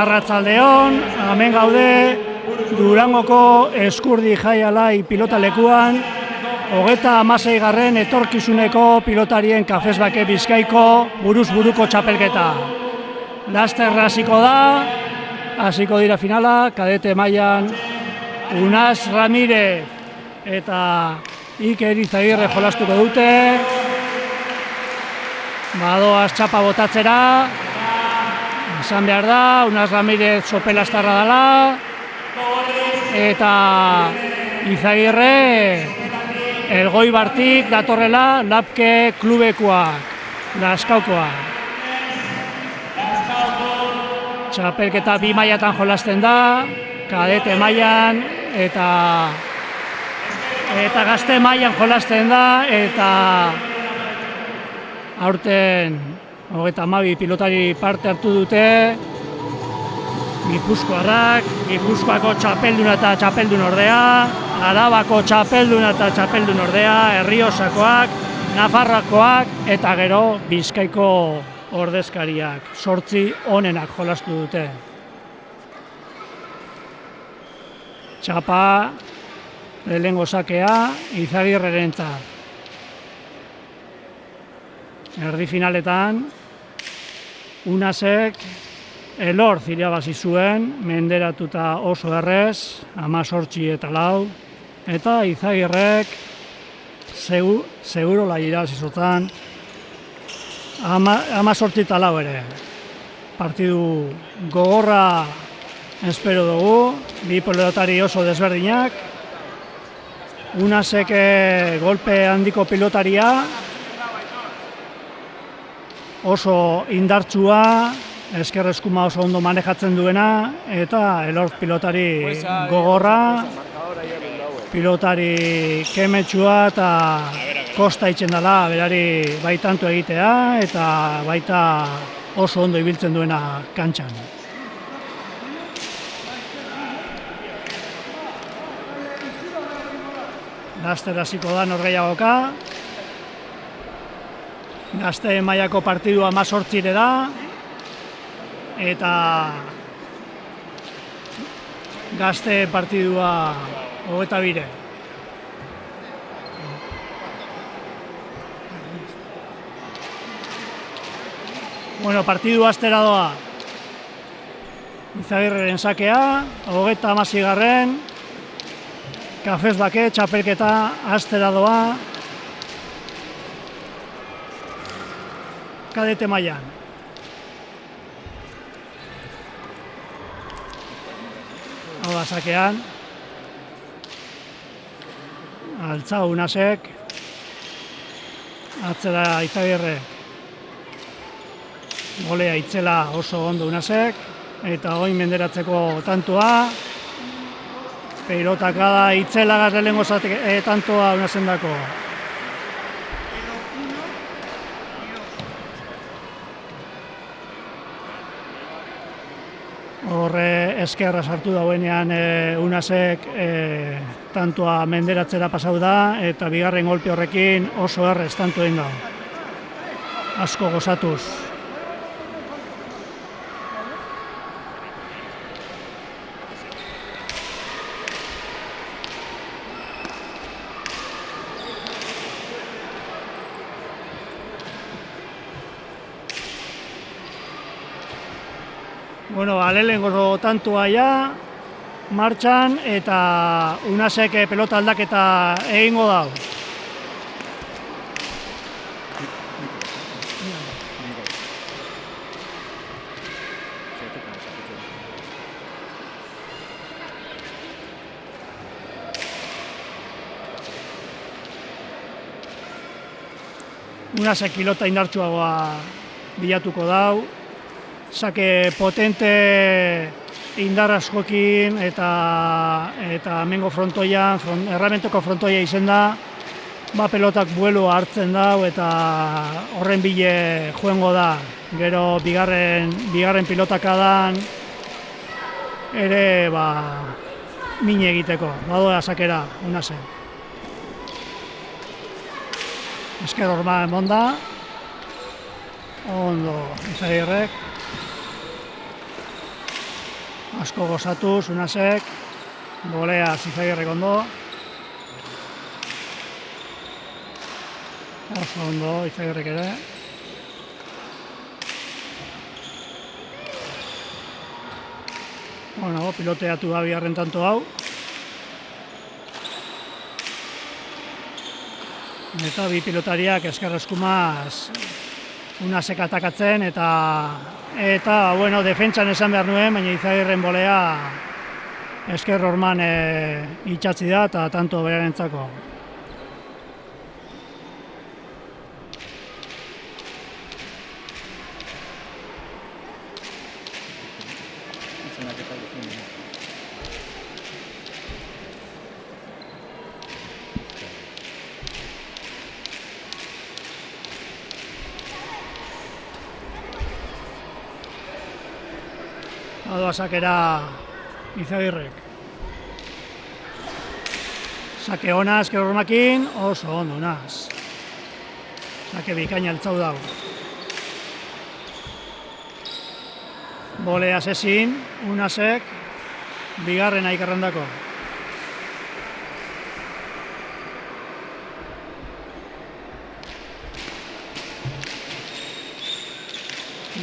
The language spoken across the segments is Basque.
Arratzaldeon, hemen gaude Durangoko Eskurdi Jai Alai pilotalekuan, 36. etorkizuneko pilotarien Kafes Bake Bizkaiko buruz buruko txapelketa. Laster hasiko da, hasiko dira finala, kadete mailan Unas Ramirez eta Iker Izagirre jolastuko dute. Badoaz txapa botatzera, esan behar da, Unas Ramirez sopelastarra dela, eta Izagirre Elgoibartik datorrela Lapke klubekoak, Lazkaukoak. Txapelketa 2 mailatan jolasten da, kadete mailan eta gazte mailan jolasten da, eta aurten 32 pilotari parte hartu dute, Gipuzkoarrak, Gipuzkoako txapelduna eta txapeldun ordea, Arabako txapelduna eta txapeldun ordea, Errioxakoak, Nafarroakoak eta gero Bizkaiko ordezkariak, 8 onenak jolastu dute. Txapa, lehengo sakea, Izagirrerentzat. Erdi finaletan, Unasek Elorz irabazi zuen, menderatuta oso errez, 18-4, eta Izagirrek segurola irabazi zuten 18-4 ere. Partidu gogorra espero dugu, 2 pilotari oso desberdinak, Unasek golpe handiko pilotaria, oso indartsua, esker eskuma oso ondo manejatzen duena, eta Elorz pilotari gogorra, pilotari kemetsua eta kosta itzen dela berari baitantu egitea, eta baita oso ondo ibiltzen duena kantxan. Laster hasiko da norgehiagoka, gazte mailako partidua 18 da, eta gazte partidua 22. Bueno, partidu astera doa. Izagirreren sakea, 36. Kafes Bake txapelketa astera doa. Kadete mailan. Hau da sakean. Altza Unasek. Atzera Izagirre. Golea itzela oso ondo Unasek. Eta oin menderatzeko tantoa. Peirotaka da itzela lehengo tantoa Unasendako. Horre eskerra sartu dauenean Unasek tantoa menderatzera pasau da, eta bigarren golpe horrekin oso errez tanto egin da. Asko gozatuz. Bueno, lehengo tantua ja, martxan, eta Unasek pelota aldaketa egingo dau. Unasek pilota indartsuagoa bilatuko dau. Sake potente indar askokin eta hemengo frontoian, erramentoko frontoia izen da, pelotak buelua hartzen dau eta horren bile joango da. Gero bigarren pilotakadan ere min egiteko, badoa sakera Unasen. Esker horma emonda, ondo Izagirrek. asko gozatuz, Unasek, bolea Izagirrek ondo. Oso ondo, Izagirrek ere. Bueno, piloteatu da bigarren tanto hau. Eta bi pilotariak esker eskumaz Unasek atakatzen eta bueno, defentsan esan behar nuen, baina Izagirren bolea esker horman itxatzi da eta tanto berarentzako. Adoa sakera Izagirrek. Sake ona esker hormakin, oso ondo Unas. Sake bikaina altzau dau. Bolea sezin, Unasek, bigarrena ikarrandako.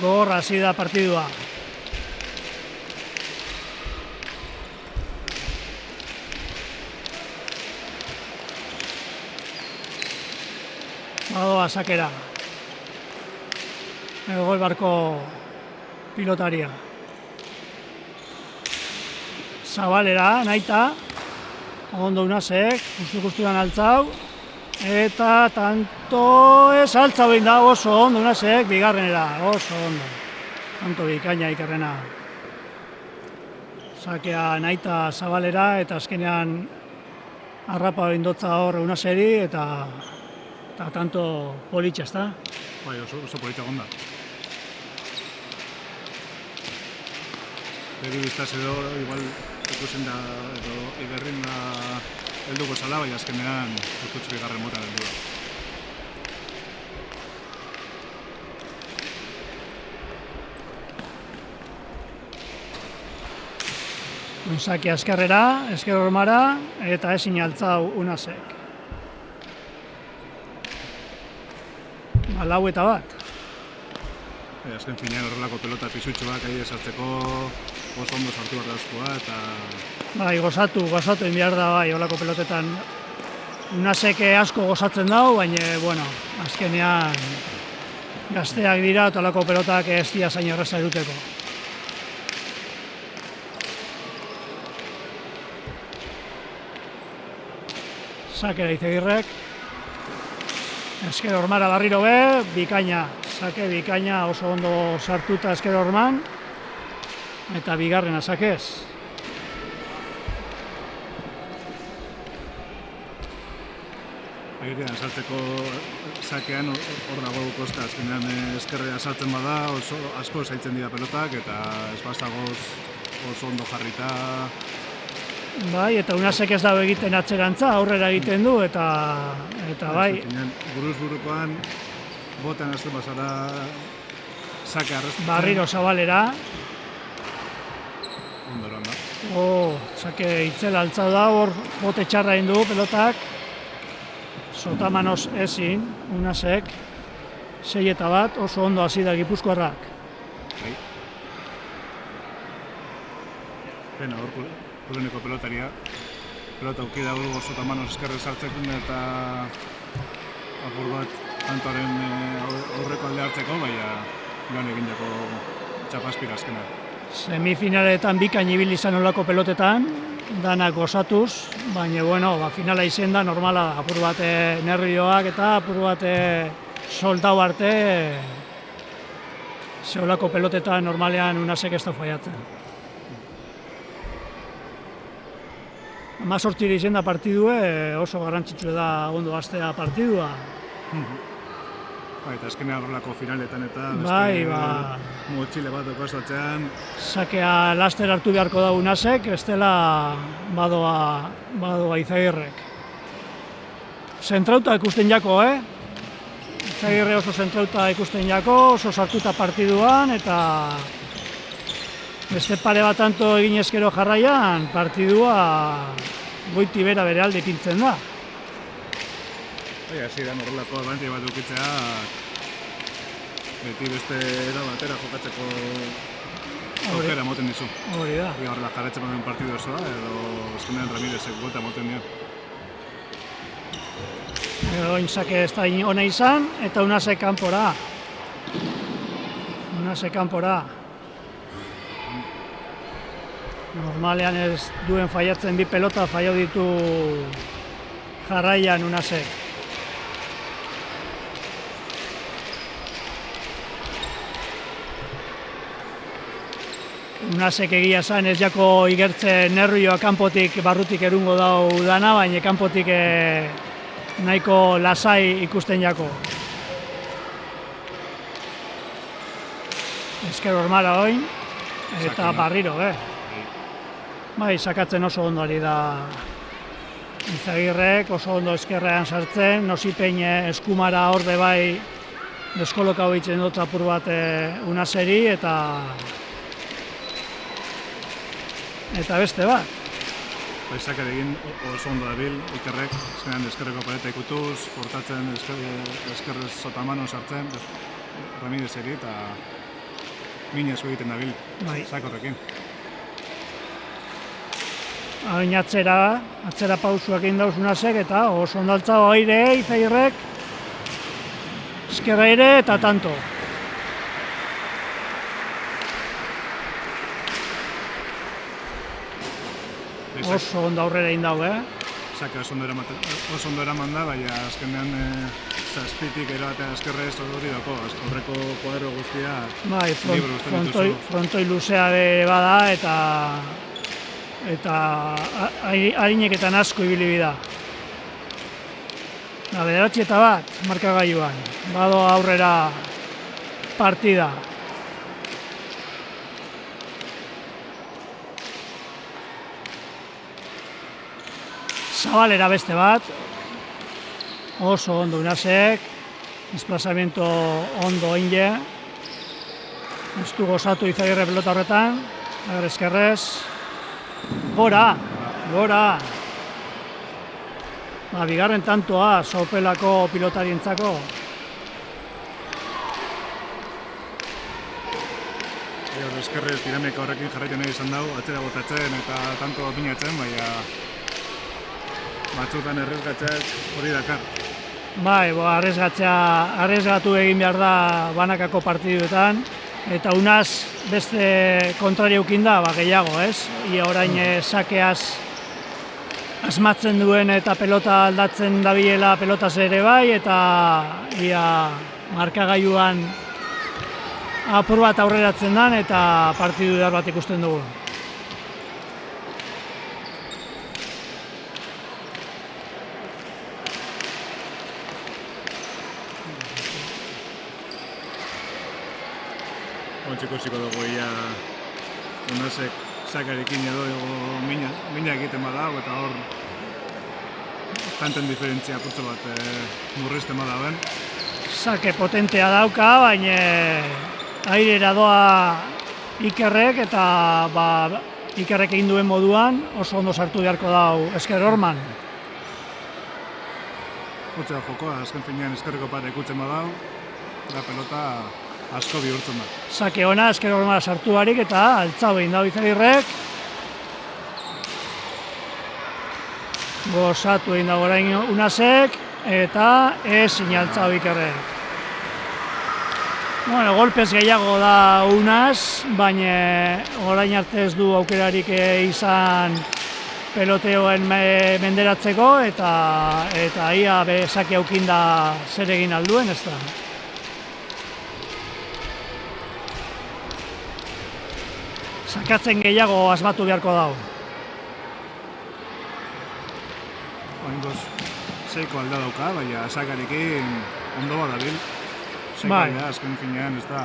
Gogorra hasi da partidua. Adoa sakera. Gol barko pilotaria. Zabalera, nahita. Ondo Unasek, guztu-guztuan altzau. Eta tanto ez altzau egin da, oso ondo Unasek, bigarrenera, oso ondo. Tanto bikaina ikerrena. Sakea nahita Zabalera eta azkenean harrapa bindotza hor Unaseri eta tanto politxa, ezta? Bai, oso politxa gonda. Begi biztaz edo, igual, ikusen da, edo iberrin da helduko zala, bai azkenean guztutzu bigarren motan heldu da. Sake azkarrera, esker hormara, eta ezin altzau Unasek. Lau eta bat. Azken finean horrelako pelota pisutxoak ahi esartzeko oso ondo sartu behar dauzkoa eta... Bai, gozatu egin behar da bai, horrelako pelotetan. Unasek asko gozatzen dau, baina, bueno, azkenean gazteak dira eta horrelako pelotak ez dira zain erraza eruteko. Sakera Izagirrek. Esker hormara barriro be, bikaina. Sake bikaina oso ondo sartuta esker horman. Eta bigarrena sakez. Airean sartzeko sakean hor dago kosta, azkenean eskerrea sartzen bada oso asko zaitzen dira pelotak eta ez bastagoz oso ondo jarrita. Bai, eta Unasek ez dago egiten atzerantza, aurrera egiten du eta bai. Buruz burukoan botan azten bazara sake arrezten. Barriro Zabalera. Ondoran da. Sake itzela altzau da, hor bote txarra egin du pelotak. Sotamanos ezin, Unasek. 6 eta bat, oso ondo hasi da Gipuzkoarrak. Bai. Pena hor kureneko pelotaria. Pelota auki dago Sotamanos eskerre sartzen eta apur bat tantoaren aurreko alde hartzeko, baina lan egin jako txapaspira azkena. Semifinaletan bikain ibili izan olako pelotetan, danak gozatuz, baina bueno, finala izen da normala, apur bat nervioak eta apur bat soldau arte zeolako pelotetan normalean Unasek ez da faiatzen. 18 izen da partidue, oso garrantzitsu da ondo hastea partidua. Eta azkenean horrelako finaletan eta motxile bat okazatzean. Sakea laster hartu beharko da Unasek, ez dela badoa Izagirrek. Zentrauta ikusten jako, Izagirre oso zentrauta ikusten jako, oso sartuta partiduan eta Beste pare bat tanto egin eskero jarraian, partidua goiti bera bere alde ipintzen da. Hasi da horrelako abanti bat dukitzea, beti beste era batera jokatzeko aukera moten dizu. Hori da. Horrela jarretzen baden partidu osoa, edo eskunean Ramirezek gota moten dio. Orain sake ez da ona izan, eta Unasek kanpora. Normalean ez duen faiatzen bi pelota faiau ditu jarraian Unasek. Unasek egia esan ez jako igertzen nervioa kanpotik barrutik erungo dau dana, baina kanpotik nahiko lasai ikusten jako. Esker hormara oin, eta barriro, Bai, sakatzen oso ondo ari da Izagirrek, oso ondo eskerrean sartzen, nosipein eskumara horde bai deskoloka hoitzen dut apur bat Unaseri, eta beste bat. Sakar egin oso ondo dabil, Ikerrek, eskenean eskerreko pareta ikutuz, fortatzen eskerrez sotamano sartzen, Ramirezeri, eta minez egiten dabil, Sakorrekin. Hain atzera pausuak egin dauz Unasek, eta oso ondaltza aire Izagirrek, eskerra ere eta tanto. Oso ondo aurrera egin dau, Saka oso ondo eraman da, baina azkenean zazpitik erabatea eskerrez hori dako, aurreko kuadro guztia bai, frontoi luzea bada, eta harineketan asko ibili da. Bederatzi eta bat markagailuan, bado aurrera partida. Zabalera beste bat, oso ondo Unasek, desplazamiento ondo inge, ez du gozatu Izagirre pelota horretan, eskerrez, gora! Bigarren tantoa, Sopelako pilotarientzako. Eskerrez dinamika horrekin jarraitzen nahi izan dugu, atzera botatzen eta tanto opinatzen, baina batzutan errezgatzeak hori dakar. Bai, arrezgatu egin behar da banakako partiduetan, eta Unas beste kontrariukin da, gehiago, ez? Ia orain sakeaz asmatzen duen eta pelota aldatzen dabilela pelotaz ere bai, eta ia markagailuan apur bat aurreratzen dan eta partidu edar bat ikusten dugu. Ontsiko ziko dugu ia Unasek Sakarekin edo mina egiten badago, eta hor kanten diferentzia putzo bat murrizten badauen. Sake potentea dauka, baina airera doa Ikerrek, eta Ikerrek egin duen moduan oso ondo sartu beharko dau Esker Orman. Utzea jokoa, azken finean eskerreko pare ikutzen badau, da pelota asko bihurtzen da. Sake ona, Esker Ormana sartu barik eta altzau egin dau Izagirrek. Gozatu egin dago orain Unasek, eta ezin altzau Ikerrek. Bueno, golpez gehiago da Unas, baina orain arte ez du aukerarik izan peloteoen menderatzeko, eta ia Sake aukin da zer egin alduen, ez da. Sakatzen gehiago asmatu beharko dago. Oingoz, seiko alda dauka, baina Sakarekin ondo badabil. Bai. Azken finean ez da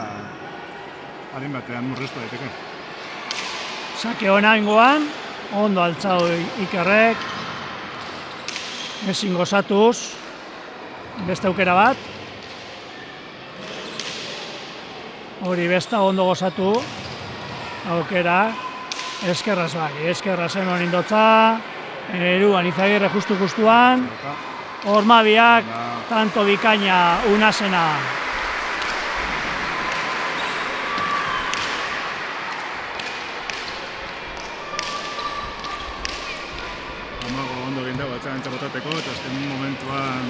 harin batean murriztu daiteke. Sake ona ingoan, ondo altzau Ikerrek, ezin gozatuz, beste aukera bat. Hori besta ondo gozatu, aukera, eskerraz bai, eskerraz hemen indotza, eruan Izagirre justu-justuan, Ormabiak, tanto bikaina Unasena. Amago ondo egin dago atzaren txabotateko, eta azken momentuan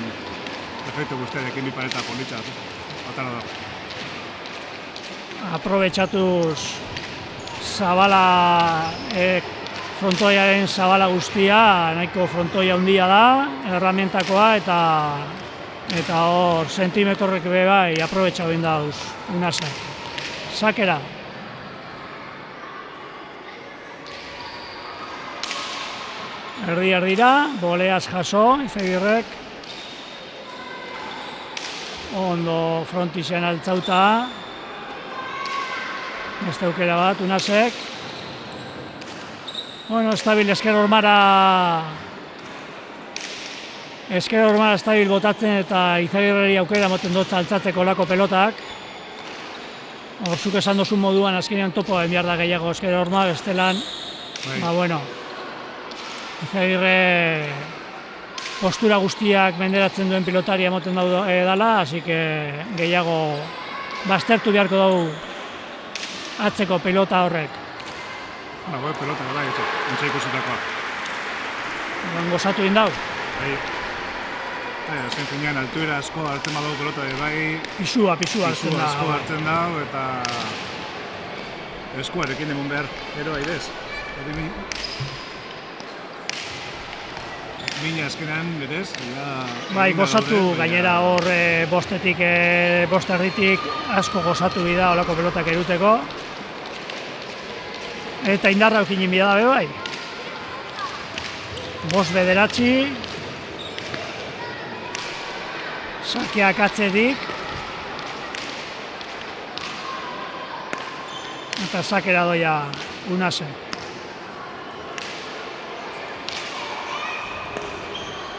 efektu guztiarekin bi pareta politzat. Atara da. Aprobetxatuz zabala, frontoiaren zabala guztia, nahiko frontoia handia da, erramientakoa, eta hor sentimetrorrek be bai aprobetxatu egin dauz, Unasek. Sakera. Erdi-erdira, boleaz jaso, Izagirrek. Ondo frontizean altzauta. Beste aukera bat, Unasek. Bueno, estabil esker ormara estabil botatzen eta Izagirreri aukera moten dotza altzatzeko lako pelotak. Horzuk esan dozun moduan azkenean topo behar da gehiago esker orma, bestelan, bueno, Izagirre postura guztiak menderatzen duen pilotaria moten dala, así que gehiago baztertu beharko dugu atzeko pilota horrek. Pelota gara, entxe ikusitakoa. Gozatu egin dau. Azken finean, altuera asko hartzen badago pelota bai. Pisua hartzen da. Asko hartzen da, eta eskuarekin emon behar, ero aidez. Mina azkenan, berez? Bai, gozatu, gainera hor bostetik, bost erditik asko gozatu bida olako pelotak eruteko. Eta indarra eukinin bida dabe bai. Bost bederatzi. Sakeak atzetik. Eta sakera doia Unasek.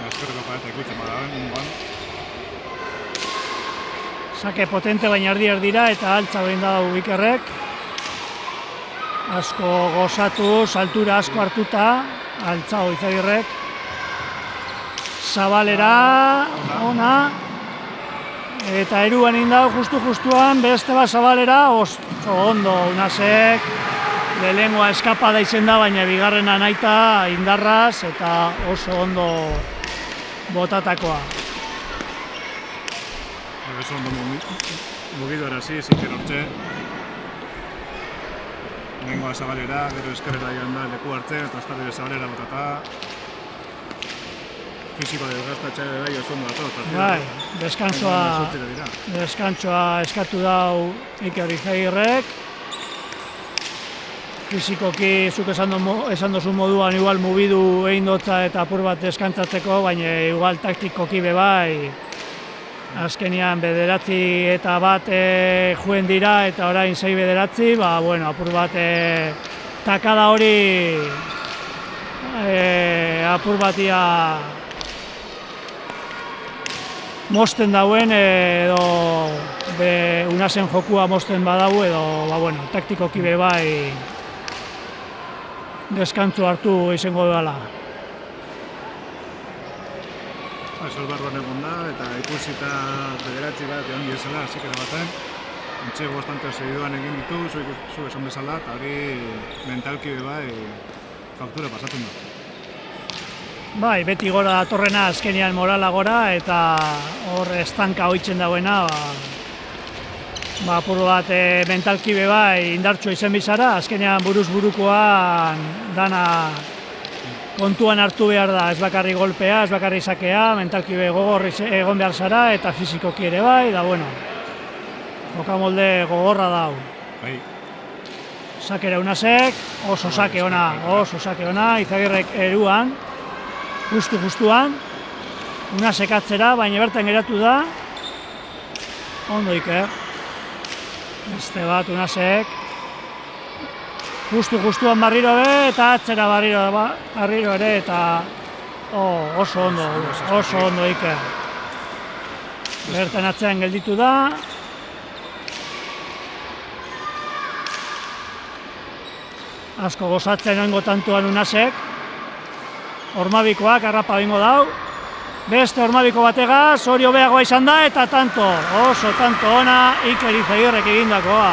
Eskerreko pareta ikutzen badaben, munduan. Sake potente baina erdi-erdira eta altza behin da Ikerrek. Asko gozatu, saltura asko hartuta, altzao Izagirrek. Zabalera, ona. Eta eruan indau, justu-justuan, beste bat zabalera, oso ondo Unasek. Lehengoa eskapada izen da, baina bigarrena naita indarraz, eta oso ondo botatakoa. Oso ondo mugidu arazi, Ziker hortxe. Lehengoa zabalera, gero eskerrera joan da leku hartzen, eta ostarri zabalera botata. Fisiko desgastatxea bai oso ondo dator. Bai, deskantsoa eskatu dau Iker Izagirrek. Fisikoki zuk esan dozun moduan igual mugidu egin dotza eta apur bat deskantzatzeko, baina igual taktikoki be bai. Azkenian bederatzi eta bat juen dira eta orain 6 bederatzi, bueno, apur bat takada hori apur batia mosten dauen edo Unasen jokua mosten badau edo, bueno, taktikoki be bai deskantzu hartu izango dela. Sol barruan egon da, eta ikusita bederatzi bat egon diezela, Zikera baten. Entxe bostante segiduan egin ditu, zu esan bezala, eta hori mentalki be bai faktura pasatzen da. Bai, beti gora datorrena azkenean morala gora, eta hor estanka hoitzen dauena, apur bat mentalki be bai indartsua izen bizara, azkenean buruz burukoan dana kontuan hartu behar da, ez bakarri golpea, ez bakarri sakea, mentalki be gogor egon behar zara eta fizikoki ere bai, da bueno, jokamolde gogorra dau. Bai. Sakera Unasek, oso sake ona, Izagirrek eruan, justuan, Unasek atzera, baina bertan geratu da, ondo Iker. Beste bat Unasek, justuan barriro be, eta atzera barriro ere, eta oso ondo Iker. Bertan atzean gelditu da. asko gozatzen oingo tantuan Unasek. Ormabikoak harrapa bingo dau. Beste Ormabiko bategaz, hori hobeagoa izan da eta tanto, oso tanto ona Iker Izagirrek egindakoa.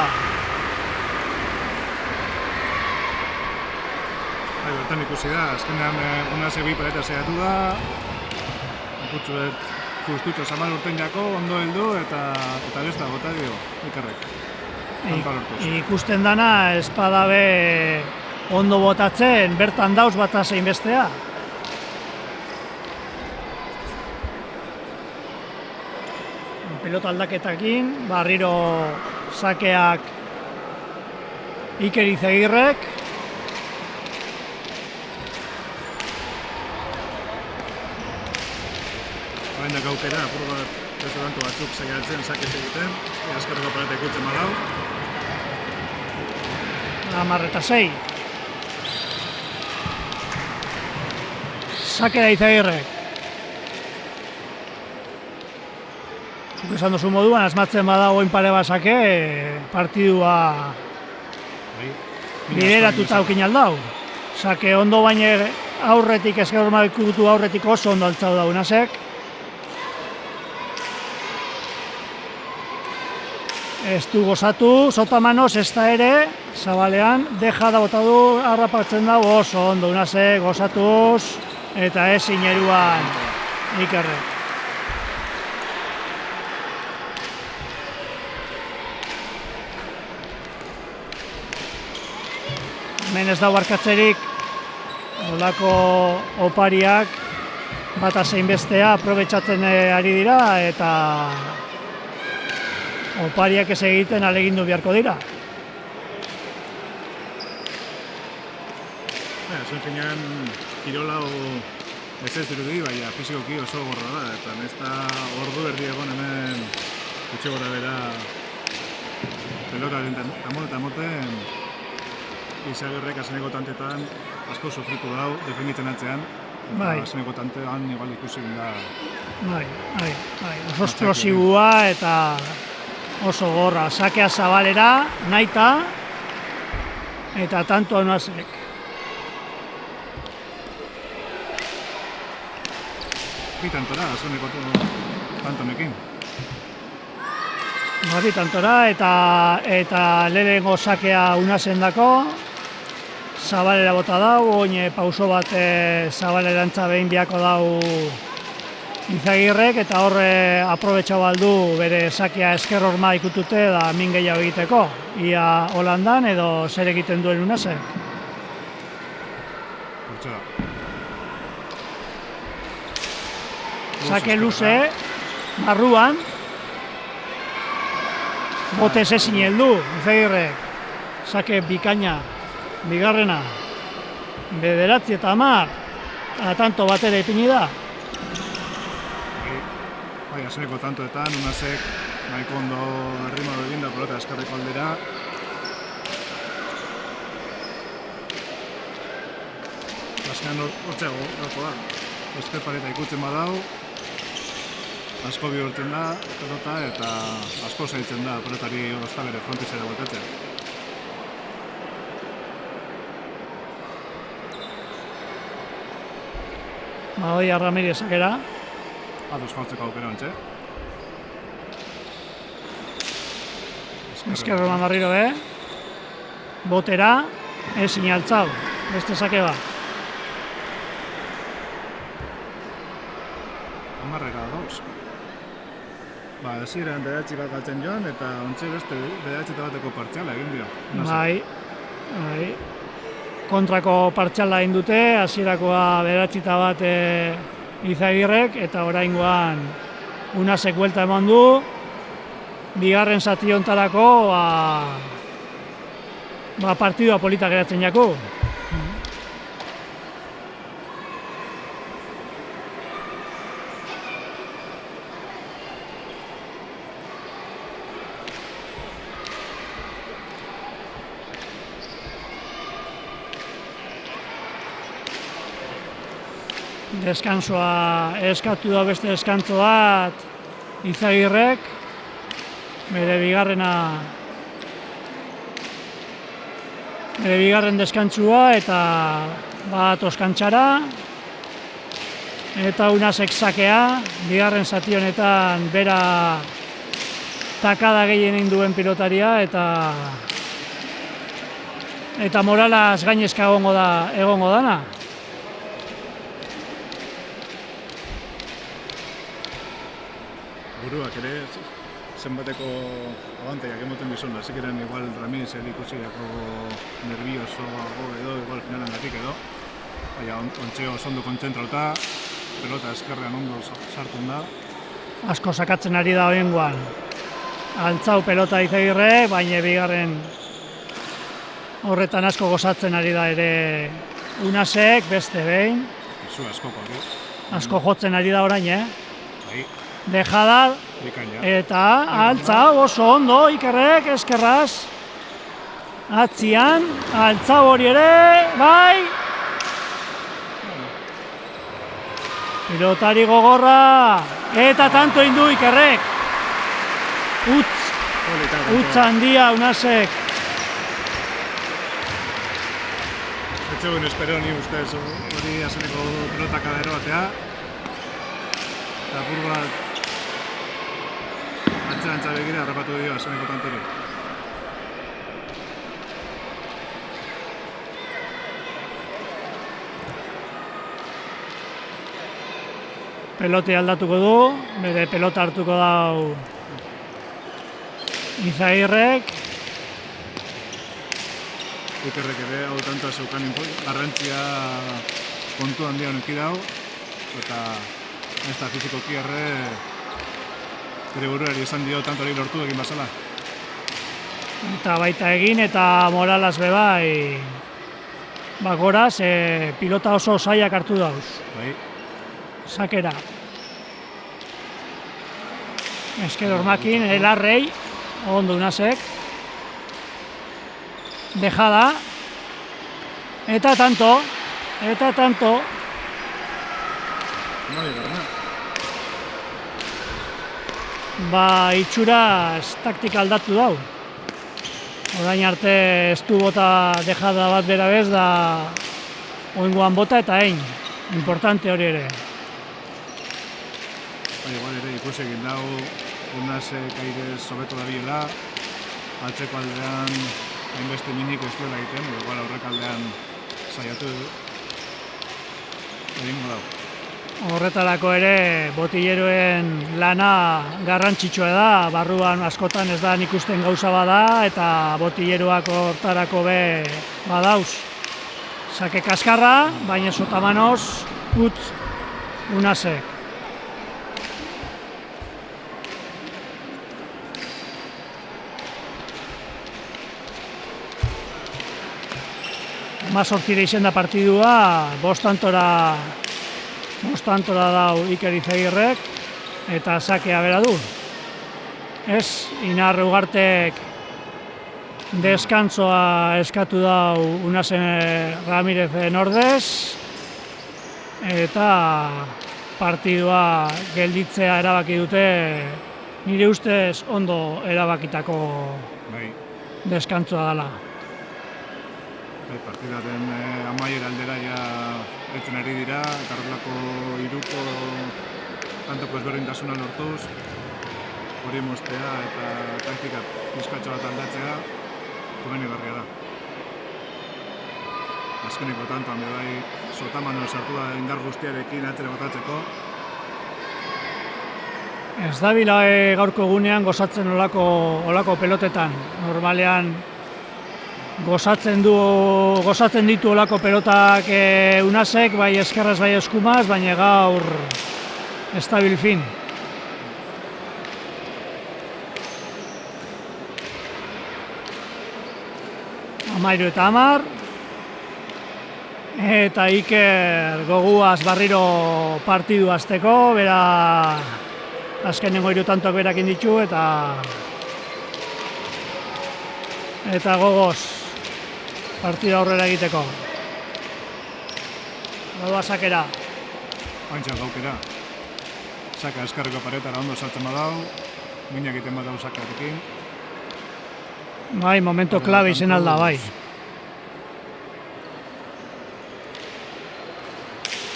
Bertan ikusi da, azkenean Unasek bi peleta saiatu da. Ikutzuet justutxo Samar urten jako, ondo heldu eta besta bota dio Ikerrek. Ikusten dana espadabe ondo botatzen, bertan dauz bata zein bestea. Pelota aldaketakin, barriro sakeak Iker Izagirrek. Horrendak aukera, apur bat restaurantu batzuk saiatzen sakez egiten, azkarreko pelota ikutzen badau. 10-6. Sake da Izagirrek. Esan duzu moduan, asmatzen badago pare bat sake, partidua bideratuta aukin aldau. Sake ondo baina aurretik, esker Ormabikutu aurretik oso ondo altzau da Unasek. Ez du gozatu, Sotamanos ez da ere, zabalean, deja da bota du, harrapatzen dago oso ondo Unasek, gozatuz, eta ez ineruan Ikerrek. Hemen ez da barkatzerik, olako opariak bata zein bestea aprobetxatzen ari dira eta opariak ez egiten alegindu beharko dira. Zuen finean, kirola ez dirudi, baina fizikoki oso gorra da, eta ez da ordu erdi egon hemen gutxi gora bera pelotaren eta moten Izagirrek azeneko tantetan asko sofritu dau, defenditzen atzean, eta azeneko tantean igual ikusi da. Oso esplosibua eta oso gorra. Sakea zabalera, naita, eta tanto Unasek. Bi tantora, azeneko tantonekin. Bi tantora eta lehenengo sakea Unasen dako. Zabalera bota dau, oin pauso bat zabalerantza behin biako dau Izagirrek, eta horre aprobetxau baldu bere sakea esker Orma ikutute da min gehiago egiteko. Ia Holandan edo zer egiten duen Unasek. Sake luze, barruan, botez ezin heldu Izagirrek. Sake bikaina. Bigarrena, 9 eta 10, eta tanto batera ipini da. Azeneko tantoetan, Unasek nahiko ondo errimado egin da pelota eskarreko aldera. Azkenan hortzeago gauko da. Esker pareta ikutzen badau, asko bihurtzen da pelota eta asko zailtzen da pelotari ozta bere frontizera botatzen. Madoia Ramirez akera. Ados jautzeko aukera ontxe. Eskerroman barriro botera, ezin altzau, beste sake bat. Amarrera dauz. Hasieran 9 bat galtzen joan eta ontxe beste 9 bateko partziala egin dio. Bai. Kontrako partziala egin dute, hasierakoa 9 bat Izagirrek, eta oraingoan Unasek buelta eman du. Bigarren zati hontarako partidua polita geratzen jako. Deskansoa eskatu da, beste deskantzo bat Izagirrek, bere bigarrena bigarren deskantzua eta bat oskantxara. Eta Unasek sakea, bigarren zati honetan bera takada gehien egin duen pilotaria eta moralaz gainezka egongo dana. Buruak ere zenbateko abantaiak emoten dizun, hasi keren igual Ramirez ikusi dako nerviosoago edo, igual finalan gatik edo. Baina ontxeo oso ondo kontzentrauta, pelota eskerrean ondo sartzen da. Asko sakatzen ari da oengoan. Altzau pelota Izagirre, baina bigarren horretan asko gozatzen ari da ere Unasek, beste behin. Izu askoko, Asko jotzen ari da orain, Bai. Dejada, eta altzau oso ondo, Ikerrek, eskerraz. Atzian, altzau hori ere, bai! Pilotari gogorra, eta tanto indu Ikerrek. Utz handia Unasek. Etxegun espero ni ustez hori azeneko pelotaka dero batea. Eta apur bat atzerantza begira harrapatu dio azeneko tantori. Pelote aldatuko du, bere pelota hartuko dau Izagirrek. Ikerrek ere hau tanto zeukan garrantzia kontu handia honekin dau, eta ez da fizikoki erre bere buruari esan dio tantori lortu egin bazala. Eta baita egin eta moralaz bebai goraz, pilota oso zaiak hartu dauz. Bai. Sakera. Eskedormakin, Elarrei, ondo Unasek. Dejada. Eta tanto. Itxuraz taktika aldatu dau. Orain arte ez du bota dejada bat bera bez da oingoan bota eta egin. Importante hori ere. Igual ere ikusi egin dau, Unasek aire sobeto dabilela, atzeko aldean hainbeste minik ez duela egiten, igual aurrek aldean saiatu egingo dau. Horretarako ere botilleroen lana garrantzitsua da, barruan askotan ez da ikusten gauza bada eta botilleroak hortarako be badauz. Sake kaskarra, baina sotamanoz utz Unasek. Mazortire izen da partidua, bostantora dau Iker Izagirrek eta sakea bera du. Ez, Inar Ugartek deskantzoa eskatu dau Unasen Ramirezen ordez eta partidua gelditzea erabaki dute, nire ustez ondo erabakitako deskantzoa dela. Partidaren amaiera aldera ja etzen ari dira, eta horrelako hiruko kantoko ezberdintasuna lortuz, hori moztea eta taktika pizkatxo bat aldatzea komenigarria da. Azkeneko tantoan bai sotamano sartu da indar guztiarekin atzera botatzeko. Ez dabila gaurko egunean gozatzen olako pelotetan. Normalean gozatzen ditu olako pelotak Unasek, bai eskerraz bai eskumaz, baina gaur estabil fin. Amairu eta Amar. Eta Iker goguaz barriro partidu azteko, bera azkenengo hiru tantoak berakin ditu eta gogoz partida aurrera egiteko. Gaua sakera. Antxa gaukera. Saka eskarreko paretara ondo sartzen badau, minak egiten badau sakarekin. Bai, momento klabe izen alda, bai.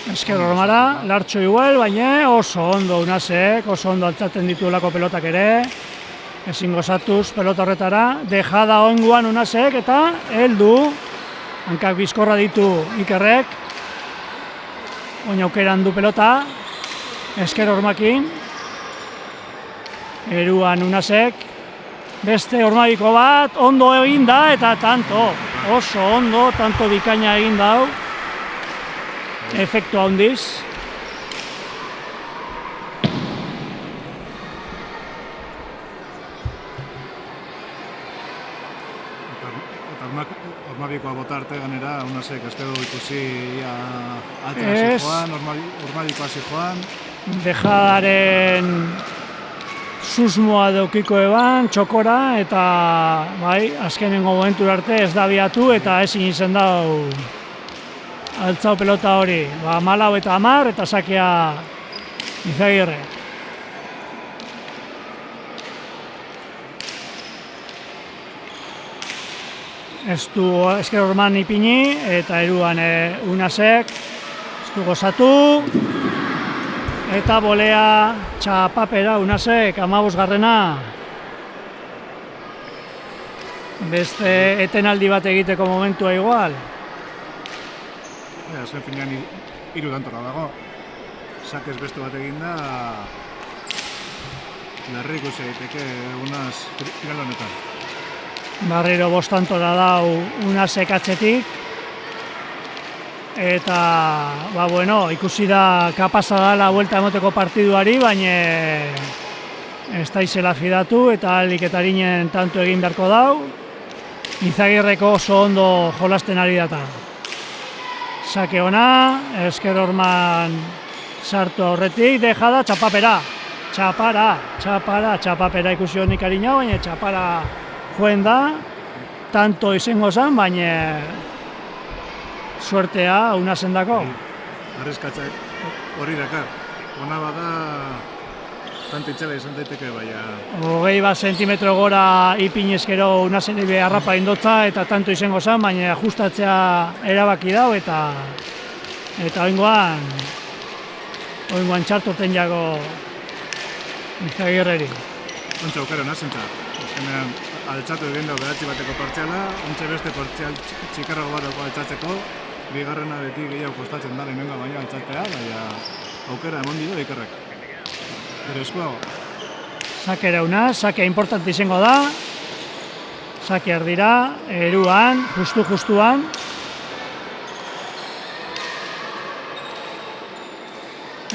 Esker hormara, lartxo igual, baina oso ondo Unasek, oso ondo altzaten dituelako pelotak ere. Ezin gozatuz pelota horretara, dejada onguan Unasek eta heldu. Hankak bizkorra ditu Ikerrek. Oin aukeran du pelota. Esker hormakin. Eruan Unasek. Beste hormabiko bat, ondo egin da eta tanto. Oso ondo, tanto bikaina egin dau. Efektu handiz. Hormabikoa bota arte ganera, Unasek espero ikusi atzera joan, hormabikoa joan. Dejadaren susmoa daukiko eban, txokora, eta bai, azkenengo momentura arte ez da biatu eta ezin izan dau altzau pelota hori. 14 eta 10 eta sakea Izagirre. Ez du Esker horman ipini eta eruan Unasek ez du gozatu. Eta bolea txapapera Unasek 15garrena. Beste etenaldi bat egiteko momentua igual. Azken finean 3 tantora dago. Sakez beste bat eginda larri ikusi daiteke Unas final honetan. Barriro 5 tantora dau Unasek atzetik. Eta, ikusi da kapaza dala buelta emoteko partiduari, baina ez da izela fidatu eta aliketarinen tanto egin beharko dau. Izagirreko oso ondo jolasten ari data. Sake ona, Esker horman sartu aurretik, dejada, txapapera. Txapapera ikusi honik harina, baina txapara joen da. Tanto izango zen, baina suertea Unasen dako. Arrezkatzak hori dakar. Ona bada tanto itxela izan daiteke, baina 21 zentimetro gora ipinezkero Unasen harrapa indotza eta tanto izango zen, baina ajustatzea erabaki dau eta oingoan txartoten jago Izagirreri. Ontsa aukera Unasentzat. Azkenean altxatu egin dago 9 bateko partziala, ontsa beste partzial txikarrago bat dago altxatzeko. Bigarrena beti gehiago kostatzen da lehenenga baina altzatea, baina aukera emon dio Ikerrek. Bere eskuago. Sakera Unas, sakea importante izango da. Sake erdira, eruan, justuan.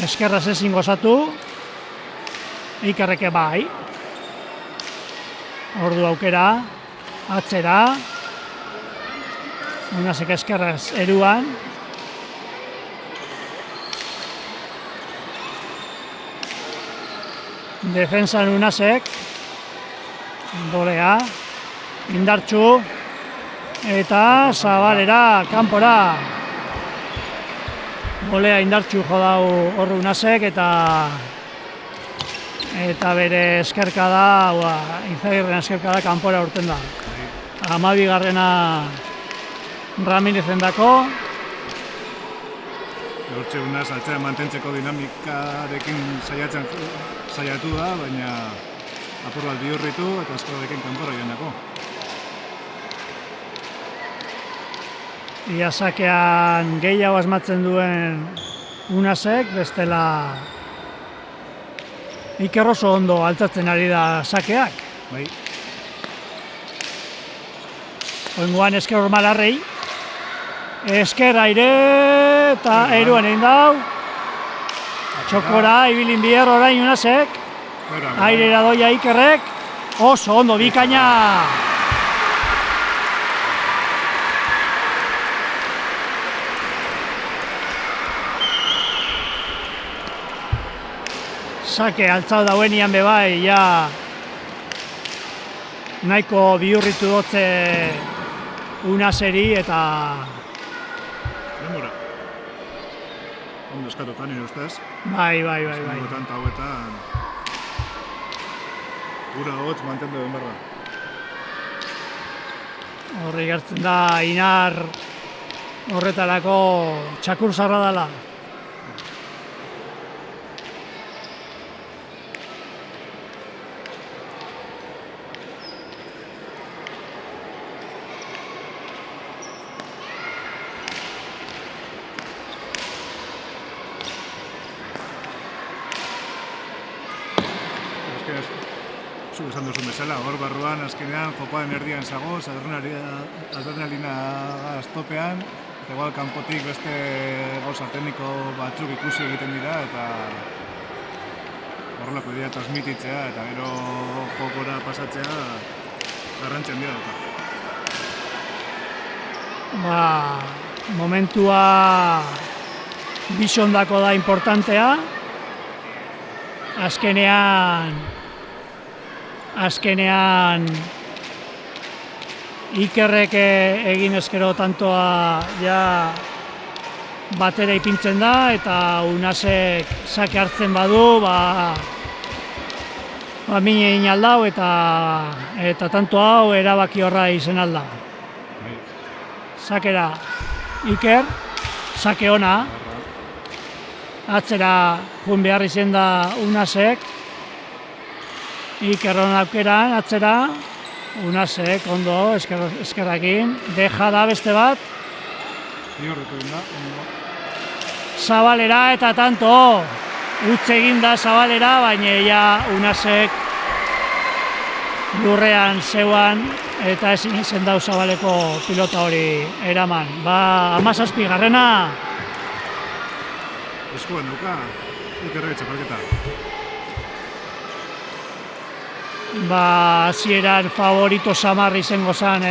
Eskerraz ezin gozatu. Ikerreke bai. Ordu aukera, atzera. Unasek eskerraz eruan. Defensan Unasek. Bolea. Indartxu. Eta zabalera, kanpora. Bolea indartxu jodau horru Unasek eta bere eskerkada, Izagirren eskerkada kanpora urten da. 12garrena Ramirezen dako. Hortxe Unas altzea mantentzeko dinamikarekin saiatu da, baina apur bat bihurritu eta eskorekin kanpora joan dako. Ia sakean gehiago asmatzen duen Unasek, bestela Iker oso ondo altzatzen ari da sakeak. Bai. Oingoan Esker hormalarrei. Esker aire eta eruan egin dau. Txokora, ibilin biher orain Unasek. Airera doia Ikerrek. Oso ondo, bikaina! Sake altzau dauenian bebai, ja nahiko bihurritu dutze Unaseri eta denbora. Ondo eskatuta nire ustez. Bai. Tanta hauetan gura hotz mantendu den berda. Horri gertzen da Inar horretarako txakur zarra dela. azkenean, zu esan duzun bezala, hor barruan azkenean jokoaren erdian zagoz, adrenalina topean, eta igual kanpotik beste gauza tekniko batzuk ikusi egiten dira, eta horrelako idea transmititzea, eta gero jokora pasatzea garrantzien dira duka. Momentua bisondako da importantea, azkenean Ikerrek egin ezkero tantoa ja batera ipintzen da, eta Unasek sake hartzen badu, mine egin aldau, eta tanto hau erabaki horra izen alda. Sakera Iker, sake ona, atzera jun behar izen da Unasek, Ikerron aukeran, atzera, Unasek, ondo, eskerrakin, deja da beste bat. Zabalera eta tanto, utz egin da Zabalera, baina ja Unasek lurrean zeuan, eta ezin izen dau Zabaleko pilota hori eraman. 17garrena. Eskuen duka, Ikerrek txapelketa. Hasieran favorito samar izango zen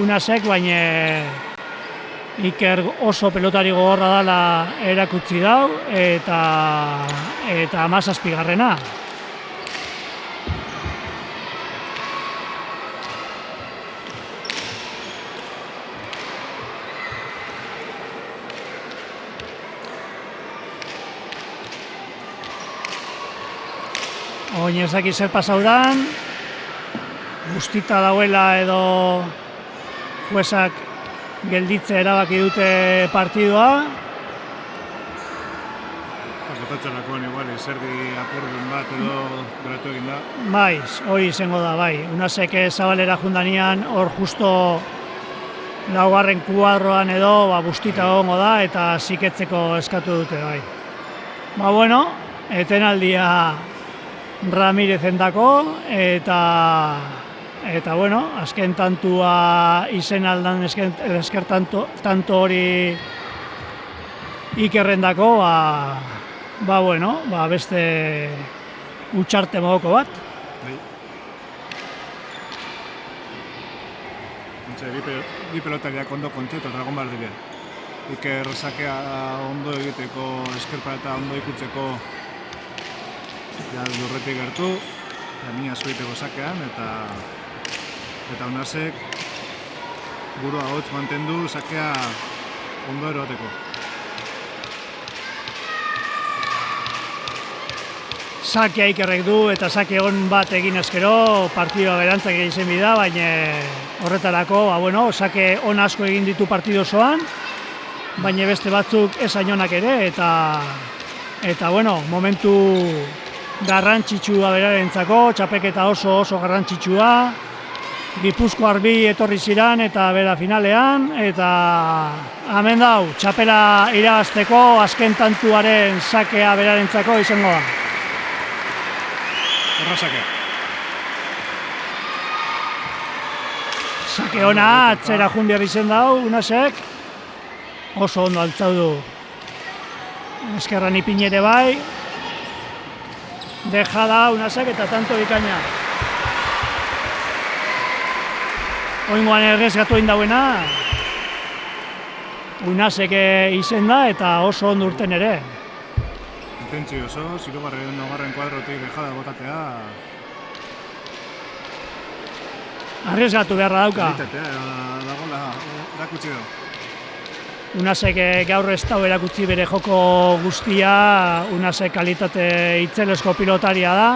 Unasek, baina Iker oso pelotari gogorra dela erakutsi dau, eta 17garrena. Oin ezaki zer pasaudan, guztita dauela edo juezak gelditze erabaki dute partidua. Botatzerakoan igual, zerdi apurdun bat edo geratu egin da. Bai, hori izango da, bai. Unasek Zabalera jundanean, hor justo laugarren kuadroan edo guztita egongo da, eta ziketzeko eskatu dute, bai. Bueno, etenaldia Ramirezen dako, eta bueno, azken tantua izen aldan esker tanto hori Ikerren dako, bueno, beste utxarte mogoko bat. Bi pelotariak ondo kontzeptu eta egon behar dire. Iker sakea ondo egiteko, eskerpa eta ondo ikutzeko lurretik gertu, mina zuiteko sakean, eta Unasek burua hotz mantendu sakea ondo eroateko. Sakea Ikerrek du, eta sake on bat egin ezkero, partidua berantzak egin bida, baina horretarako, sake on asko egin ditu partidu osoan, baina beste batzuk esainonak ere, eta momentu garrantzitsua berarentzako, txapeketa oso garrantzitsua, Gipuzkoar bi etorri ziran eta bera finalean, eta hemen dau, txapela irabazteko azken tantuaren sakea berarentzako izango da. Horra sakea. Sake ona, atzera jun behar izen dau, Unasek, oso ondo altzau du. Eskerran ipin ere bai, deja da Unasek eta tanto bikaina. Oingoan errezgatu egin dauena, Unasek izen da eta oso ondo urten ere. Intentzio oso, zirugarren kuadrotik dejada botatea. Arriesgatu beharra dauka. Dagoela erakutsi du. Unasek gaur ez dau erakutsi bere joko guztia, Unasek kalitate itzelesko pilotaria da.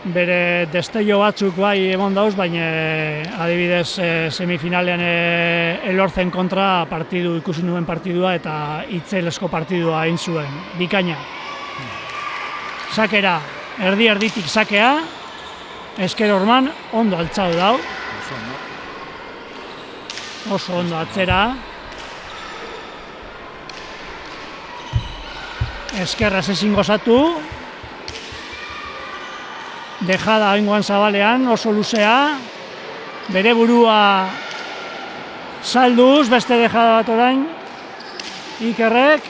Bere destello batzuk bai emon dauz, baina adibidez semifinalean Elorzen kontra ikusi nuen partidua eta itzelesko partidua egin zuen, bikaina. Sakera, erditik sakea, esker orman ondo altzau dau. Oso ondo atzera. Eskerraz ezin gozatu. Dejada oingoan zabalean, oso luzea, bere burua salduz, beste dejada bat orain, Ikerrek,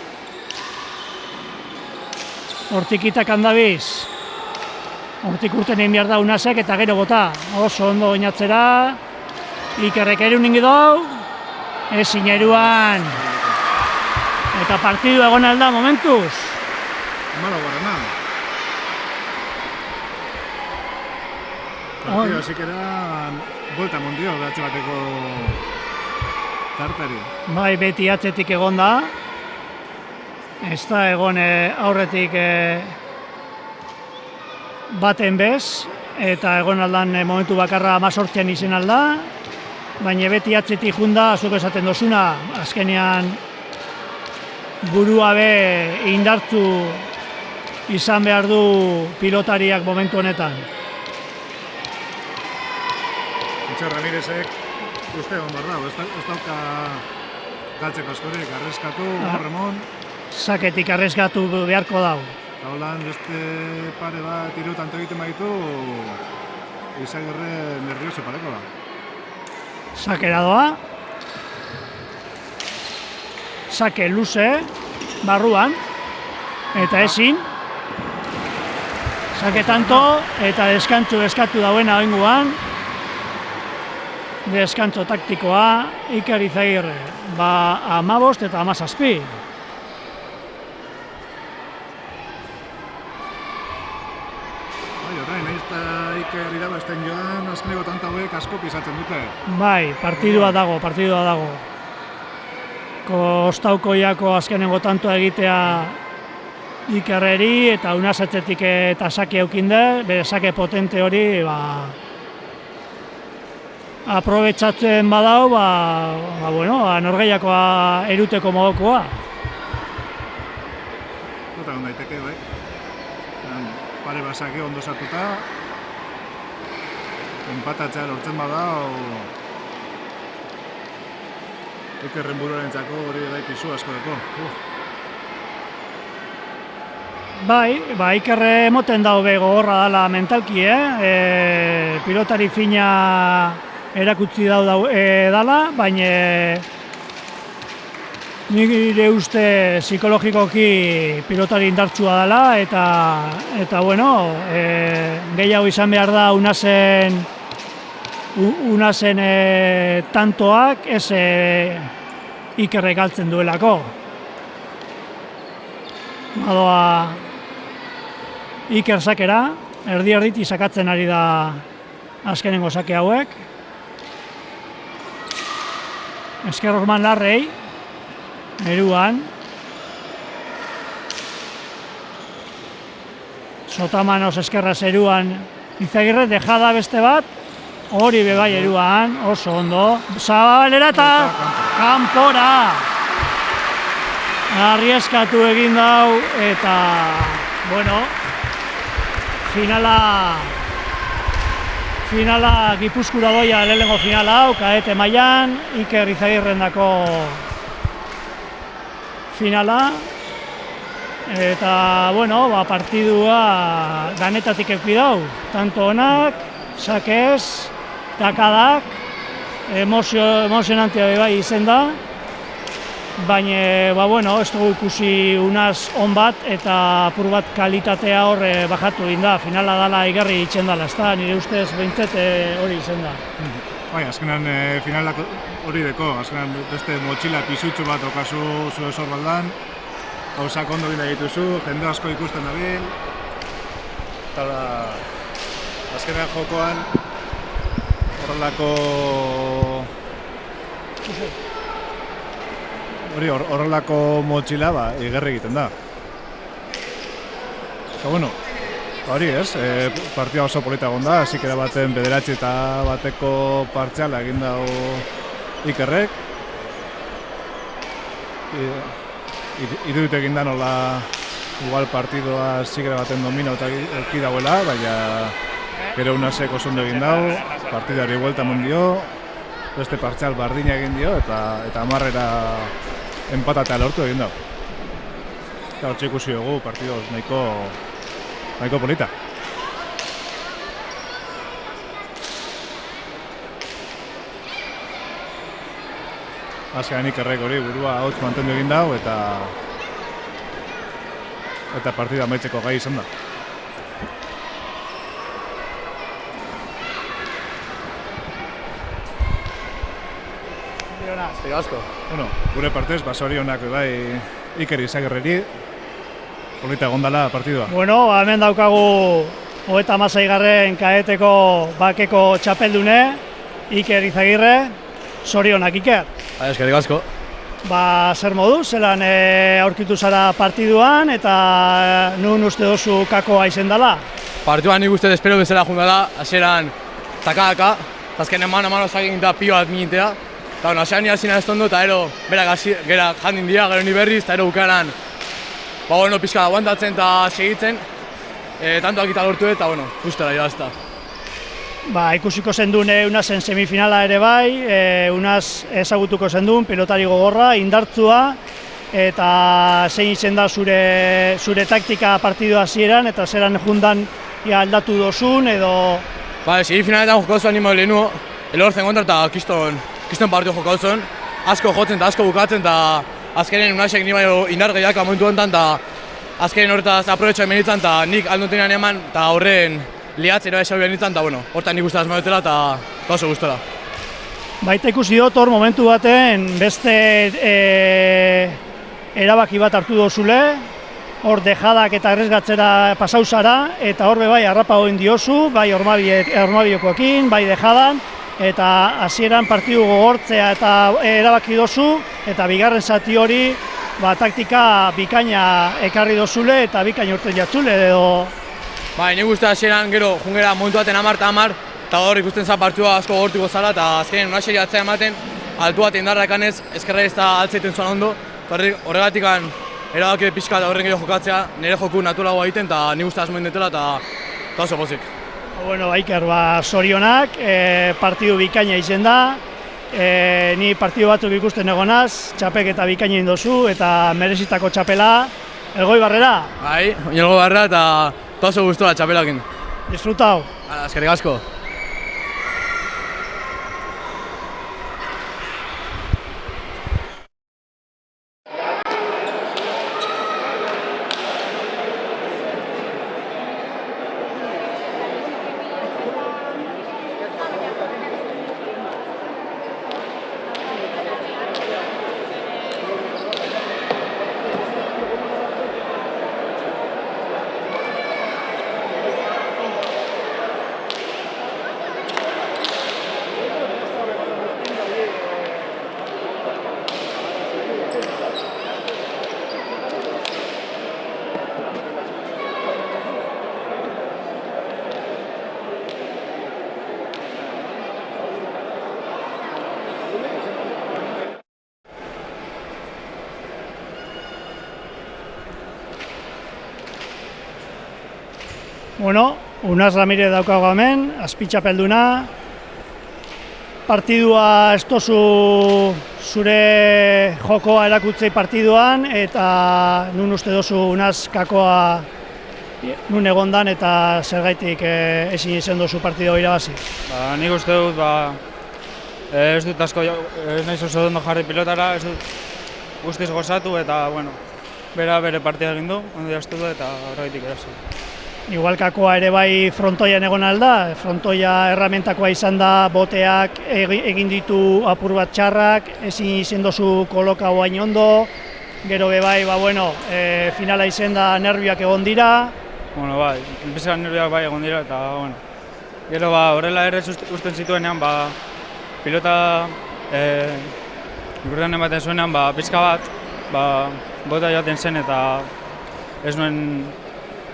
hortik Itakan dabiz, hortik urten egin behar da Unasek eta gero bota, oso ondo oinatzera, Ikerrek erun ingi dau, ezin eruan, eta partidu egon alda momentuz. Malo guarana. Partidu hasikeran buelta mundio, behatxe bateko tartari. Bai, beti atzetik egon da. Ez da egon aurretik baten bez, eta egon aldan momentu bakarra 18 izen alda, baina beti atzetik junda, zuk esaten dozuna, azkenean burua be indartzu izan behar du pilotariak momentu honetan. Itxar Ramirezek uste egon behar dago, ez dauka galtzeko askorik, arreskatu, Ramon. Saketik arreskatu beharko dago. Eta holan beste pare bat hiru tanto egiten baitu, Izagirre nervioso pareko da. Sakera doa. Sake luze, barruan, eta ezin. Sake tanto, eta deskantzu eskatu dauena oinguan. Deskantzo taktikoa, Iker Izagirre, 15 eta 17. Orain, nahiz eta Iker irabazten joan, azkeneko tanta hauek asko pisatzen dute. Bai, partidua dago. Kostaukoiako azkenengo tantoa egitea Ikerreri, eta Unasatzetik eta sake eukinde, bere sake potente hori, aprobetxatzen badau, norgeiakoa eruteko modukoa. Eta egon daiteke, bai. Pare basake ondo sartuta, empatatzea lortzen badau, Ikerren buruarentzako hori bai pisu askoreko. Bai, Ikerre emoten dau be gogorra dala mentalki, pilotari fina erakutsi dala, baina nire uste psikologikoki pilotari indartsua dela, eta gehiago izan behar da Unasen tantoak ez Ikerrek galtzen duelako. Badoa Iker sakera, erdi-erditi sakatzen ari da azkenengo sake hauek. Esker Osman Larrei, eruan. Sotamanos eskerraz eruan, Izagirre dejada beste bat, hori bebai eruan, oso ondo. Zabalera eta kanpora. Arrieskatu egin dau, eta, finala Gipuzkura doia lehenengo finala hau, kadete mailan, Iker Izagirrendako finala. Eta, partidua danetatik euki dau, tanto onak, sakez, takadak, emozionantea bai izen da, baina, ez dugu ikusi Unaz on bat eta apur bat kalitatea hor bajatu egin da, finala dala igarri itzen dala, ez da, nire ustez behintzet hori izen da. Bai, azkenan finalak hori deko, azkenan beste motxila pisutxu bat okazu zure sorbaldan, gauzak ondo bila dituzu, jende asko ikusten dabil, eta azkenean jokoan horrelako motxila igerri egiten da. Eta hori ez, partida oso polita egon da, zikera baten bederatzi eta bateko partziala egin dau Ikerrek. Irudit egin da nola igual partidua zikera baten domina eta eki dauela, baina gero Unasek oso ondo egin dau, partidari buelta mundio, beste partzial bardina egin dio eta 10 empatatea lortu egin dau. Eta hortxe ikusi dugu partidu nahiko polita. Azkenan Ikerrek hori burua hotz mantendu egin dau eta partida amaitzeko gai izan da. Eskerrik asko. Bueno, gure partez, zorionak bai Iker Izagirreri, polita egondala partidua. Bueno, hemen daukagu 36. kaeteko bakeko txapeldune, Iker Izagirre, zorionak Iker. Eskerrik asko. Zer modu, zelan aurkitu zara partiduan eta nun uste dozu kakoa izen dela? Partiduan nik uste espero bezala jundala, hasieran taka-taka, eta azkenean mano zakin eta pio bat minintea. Eta hasieran nire hasina ez tondo, eta berak jandin dira, gero ni berriz, eta bukaran pixka aguantatzen eta segitzen, tantoak eta lortu eta gustara irabazta. Ikusiko zendun unazen semifinala ere bai, unaz ezagutuko zendun, pilotari gogorra, indartzua, eta zein izen da zure taktika partidu hasieran eta zeran jundan aldatu dozun edo... Semifinaletan jokau zuen nimo lehenuo, elortzen kontra eta kiston partidu jokau zuen, asko jotzen eta asko bukatzen eta azkenen unasek nire baino indar gehiak momentu honetan eta azkenen horretaz aprobetxoa emenitzen eta nik aldutenean eman eta horren liatzera esau behar nintzen, eta hortan nik guztaz maudetela eta oso gustora. Baita ikusi dut hor momentu baten beste erabaki bat hartu dozule, hor dejadak eta errezgatzera pasau zara, eta hor bai harrapa hoen diozu, bai ormabiokoekin, bai dejadan, eta hasieran partidu gogortzea eta erabaki dozu, eta bigarren zati hori taktika bikaina ekarri dozule eta bikaina urten jatzule edo... Nik uste hasieran gero jungera momentu baten 10 eta hor ikusten za partidua asko gogortuko zara eta azkenen unaseri atzea ematen altu bat indarra ekanez ezkerra ez da altzeiten zuan ondo horregatik erabaki pixka eta horren gehiago jokatzea nire joku naturalagoa egiten eta nik uste asmoen detela eta oso pozik. Iker, zorionak, partidu bikaina izen da, ni partidu batzuk ikusten egonaz, txapek eta bikaina indozu eta merezitako txapela, Elgoibarrera. Elgoibarrera eta oso gustora txapelakin. Disfrutau. Eskerrik asko. Unaz Ramirez daukago hemen, azpitxapelduna. Partidua ez dozu zure jokoa erakutzei partiduan eta nun uste dozu Unaz kakoa nun egondan eta zergaitik ezin izan dozu partidua irabazi. Nik uste dut, ez dut asko, ez nahiz oso ondo jarri pilotara, ez dut guztiz gozatu eta, bere partida egin du, ondo jaztu du eta horregatik erazi. Igual kakoa ere bai frontoian egon alda, frontoia erramentakoa izan da, boteak egin ditu apur bat txarrak, ezin izen dozu koloka oain ondo, gero bai, finala izen da nervioak egon dira. Enpezean nervioak bai egon dira eta, gero horrela ere usten zituenean, pilota ikurtan ematen zuenean, pizka bat, bota jaten zen eta ez nuen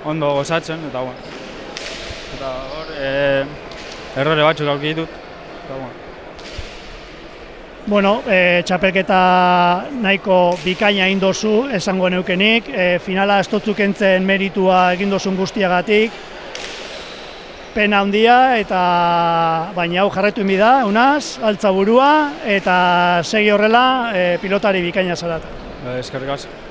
ondo gozatzen, eta hor errore batzuk aurki ditut, txapelketa nahiko bikaina egin dozu, esango neukenik, finala ez dotzuk entzen meritua egin dozun guztiagatik, pena handia, baina hau jarraitu inbi da, Unaz, altza burua, eta segi horrela pilotari bikaina zarat. Eskerrik asko.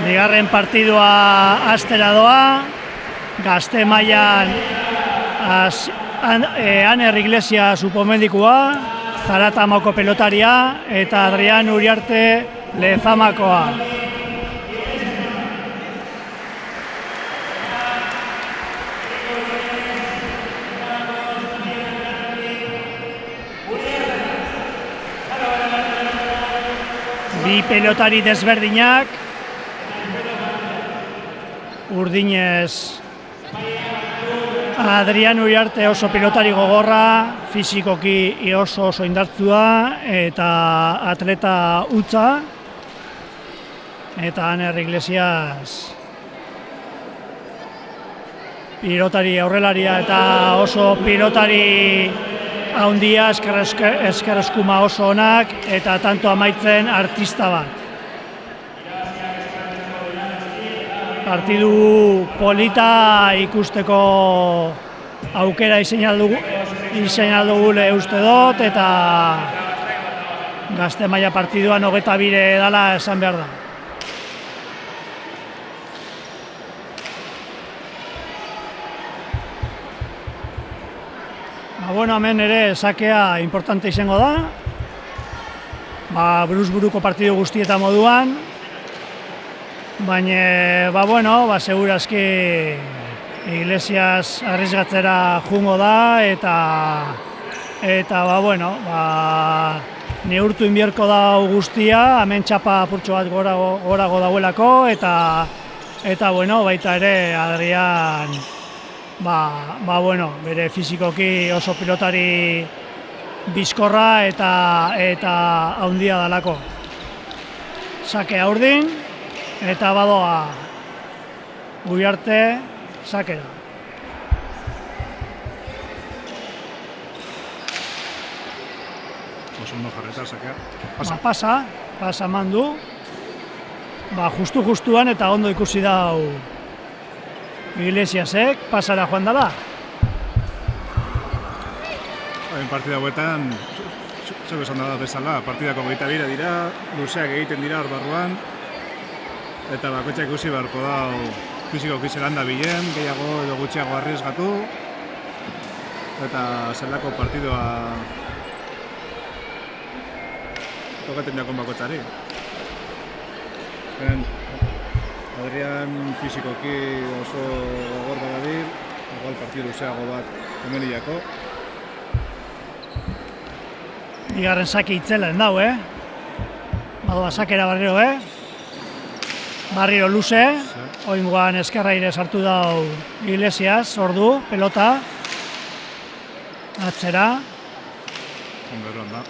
Bigarren partidua astera doa, Gazte mailan Aner Iglesias upomedikua, Zaratamoko pelotaria eta Adrian Uriarte Lezamakoa. Bi pelotari desberdinak, urdinez Adrian Uriarte oso pilotari gogorra, fisikoki oso indartsua eta atleta hutsa, eta Aner Iglesias pilotari aurrelaria eta oso pilotari handia, esker eskuma oso onak eta tanto amaitzen artista bat. Partidu polita ikusteko aukera izeinaldugule uste dut, eta Gazte maila partiduan 22 dela esan behar da. Hemen ere sakea importante izango da, buruz-buruko partidu guztieta moduan, baina, segurazki Iglesias arriesgatzera jungo da, eta neurtu inbierko da guztia, hemen txapa apurtxo bat gorago dauelako, eta baita ere Adrian bere fizikoki oso pilotari bizkorra eta handia dalako. Sakea urdin, eta badoa Uriarte sakera. oso ondo jarreta, sakea. Pasa eman du. Justuan eta ondo ikusi dau Iglesiasek, pasara joan dala. Partida hauetan, zeu esan da bezala, partidako 22 dira, luzeak egiten dira hor barruan, eta bakoitzak ikusi beharko da fizikoki zelan da bilen, gehiago edo gutxiago arriesgatu, eta zelako partidua tokaten jakon bakoitzari. Adrian fizikoki oso gorda dabil, igual partidu luzeago bat komeniako. Bigarren sake itzelen dau, Badoa sakera barriro, Barriro luze, oingoan eskerraire sartu dau Iglesias, ordu, pelota. Atzera. Ongeroan da.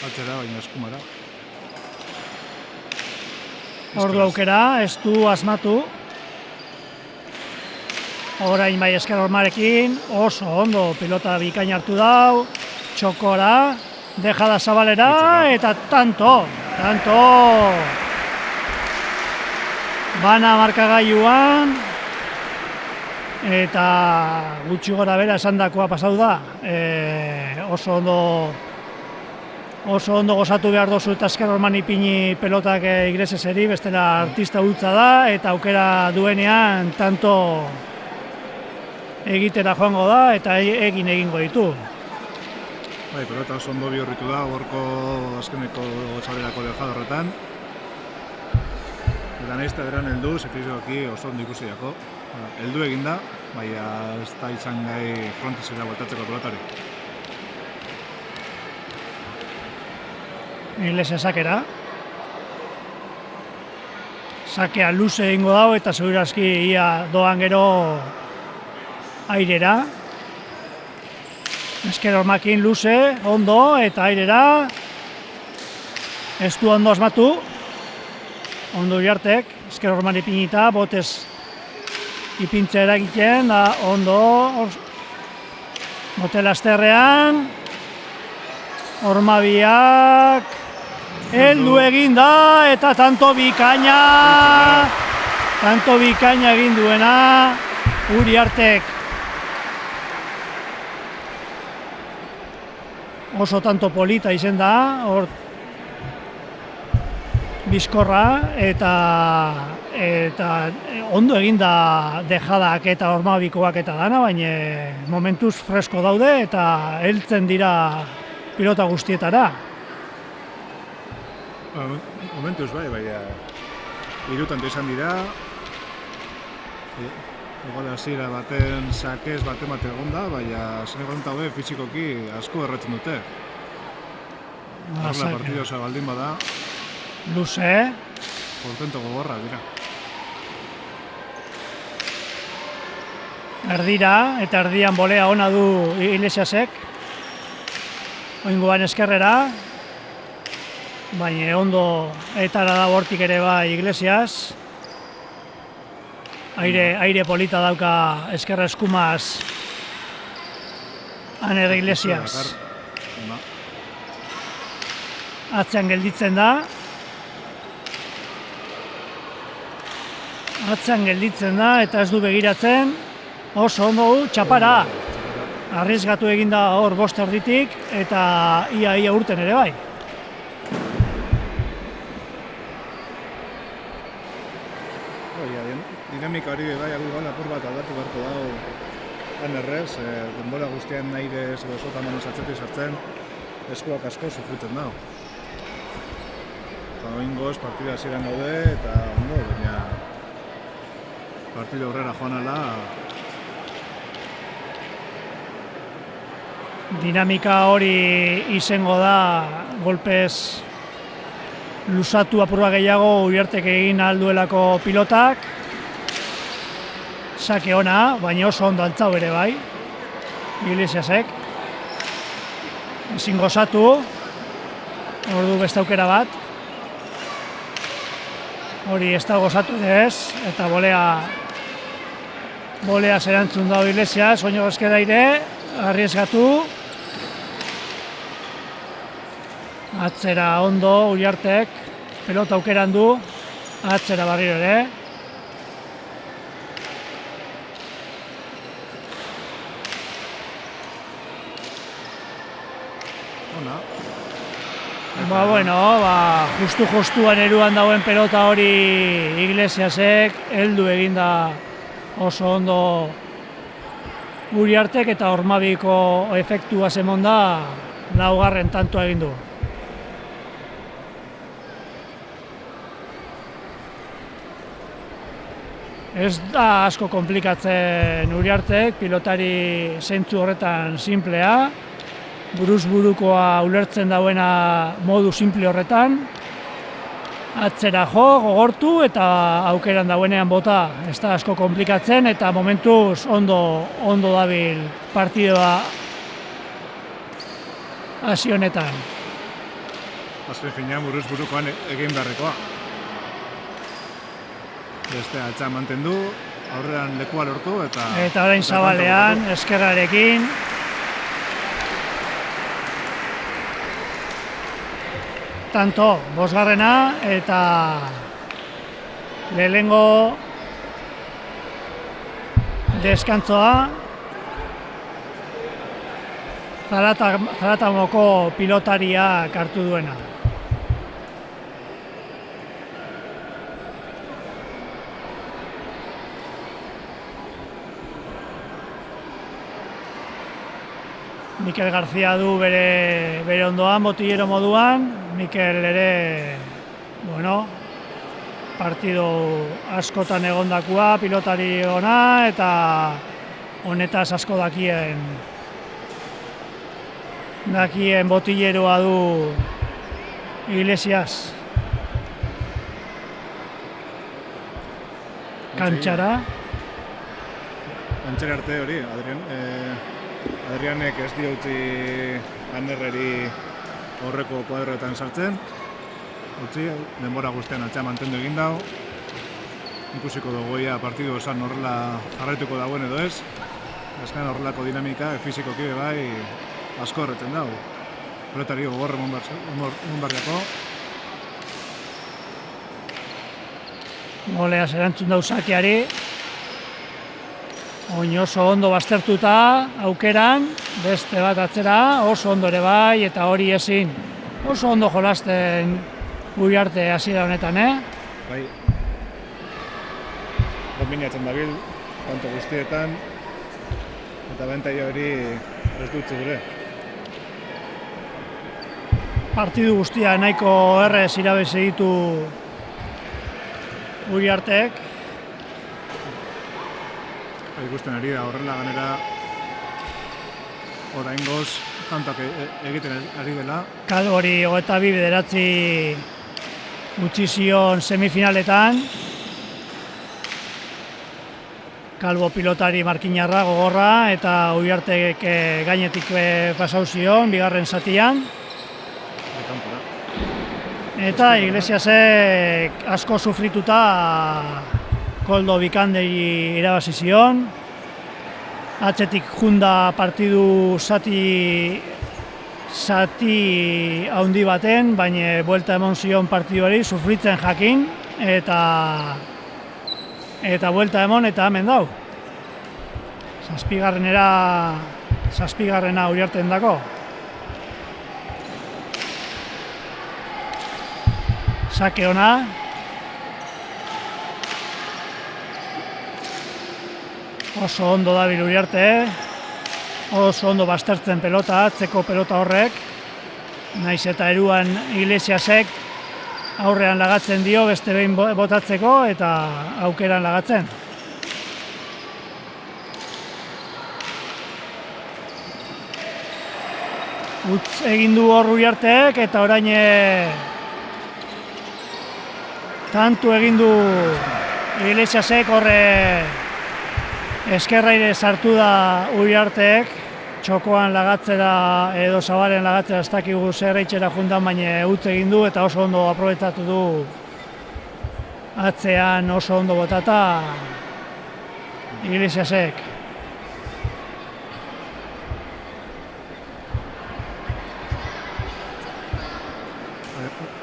Atzera, baina eskumara. Ordu aukera, ez du asmatu. Orain bai esker hormarekin, oso ondo pilota bikain hartu dau, txokora, dejada zabalera eta tanto. Bana markagailuan, eta gutxi gora bera esandakoa pasatu da. Oso ondo gozatu behar dozu eta esker horman ipini pelotak Iglesiaseri, bestela artista hutsa da, eta aukera duenean tanto egitera joango da eta egingo ditu. Pelota oso ondo bihurritu da, gorko azkeneko txaberako dejada horretan. Eta nahiz eta beran heldu, sekizioki oso ondo ikusi dako. Heldu egin da, baina ez da izan gai frontizera bueltatzeko pelotari. Iglesias sakera. Sakea luze egingo dago eta segurazki ia doan gero airera. Esker hormakin luze, ondo eta airera. Ez du ondo asmatu. Ondo Uriartek, esker horman ipinita, botez ipintze eragiten, da ondo. Bote lasterrean. Hormabiak. Heldu egin da eta tanto bikaina egin duena Uriartek. Oso tanto polita izen da, hor bizkorra eta ondo egin da dejadak eta hormabikoak eta dana, baina momentuz fresko daude eta heltzen dira pilota guztietara. Momentuz baina hiru tanto izan dira. Igual hasiera baten sakez baten egon da, baina zenegoen hauek fizikoki asko erratzen dute. Horrela partidu oso baldin bada. Luze. Portento gogorra dira. Erdira, eta erdian bolea ona du Iglesiasek. Oingoan eskerrera. Baina ondo etara da hortik ere bai Iglesias. Aire polita dauka eskerra eskumaz Aner Iglesias. Atzean gelditzen da. Eta ez du begiratzen. Oso ondo txapara. Arriesgatu eginda hor bost erditik eta ia urten ere bai. Dinamika hori bai agugan apur bat aldatu beharko dago Anerrez, denbora guztian nairez edo sotan manez atzetik sartzen, eskuak asko sufritzen dago. Eta oingoz partida hasieran gaude eta ondo, baina partida aurrera joan ala. Dinamika hori izango da, golpez luzatu apurba gehiago Uriartek egin alduelako pilotak. Sake ona, baina oso ondo altzau ere bai, Iglesiasek. Ezin gozatu, ordu beste aukera bat. Hori ez da gozatu ere ez, eta bolea Boleaz erantzun dago Iglesias, oino ezkedaire, arriesgatu. Atzera ondo Uriartek, pelota aukeran du, atzera barriro ere. Ona. Justuan eruan dauen pelota hori Iglesiasek, heldu eginda oso ondo Uriartek eta Ormabiko efektua zemon da, laugarren tantua egin du. Ez da asko komplikatzen Uriartek, pilotari zentzu horretan simplea, buruz burukoa ulertzen dauena modu simple horretan, atzera jo, gogortu eta aukeran dauenean bota, ez da asko komplikatzen eta momentuz ondo dabil partidua hasi honetan. Azken finean buruz burukoan egin beharrekoa. Beste altza mantendu, aurrean lekua lortu eta orain zabalean, eskerrarekin. Tanto, bosgarrena eta lehenengo deskantzoa Zaratamoko pilotariak hartu duena. Mikel García du bere ondoan, botillero moduan. Mikel ere, partido askotan egondakoa, pilotari ona eta honetaz asko dakien botilleroa du Iglesias. Kantxara. Kantxara arte hori, Adrianek ez dio utzi Anerreri horreko kuadroetan sartzen. Utzi, denbora guztian atzea mantendu egin dago. Ikusiko dugu partidu osan horrela jarraituko dagoen edo ez. Azken horrelako dinamika, fizikoki bai asko horretzen dago. Pelotari gogorre monbarriako. Goleaz erantzun dau sakeari. Oin oso ondo baztertuta aukeran, beste bat atzera, oso ondo ere bai, eta hori ezin. Oso ondo jolasten Uriarte hasiera honetan, Bai. Dominatzen dabil, tanto guztietan, eta bentaia hori ez dutzu gure. Partidu guztia nahiko errez irabezi ditu Uriartek. Ikusten ari da horrela ganera oraingoz tantak egiten ari dela. Hori 22 bederatzi utzi zion semifinaletan. Kalbo pilotari markinarra gogorra eta Uriartek gainetik pasau zion bigarren zatian. Eta Iglesiasek asko sufrituta Koldo Bikanderi irabazi zion. Atzetik junda partidu zati haundi baten, baina buelta emon zion partiduari, sufritzen jakin, eta buelta emon eta hemen dau. Zazpigarrena Uriarten dako. Sake ona. Oso ondo dabil Uriarte, oso ondo baztertzen pelota, atzeko pelota horrek. Naiz eta eruan Iglesiasek aurrean lagatzen dio beste behin botatzeko eta aukeran lagatzen. Utz egin du hor Uriartek eta orain tantu egin du Iglesiasek horre eskerraire sartu da Uriartek, txokoan lagatzera edo zabaren lagatzera ez dakigu zer eitxera juntan, baina utz egin du eta oso ondo aprobetatu du atzean oso ondo botata Iglesiasek.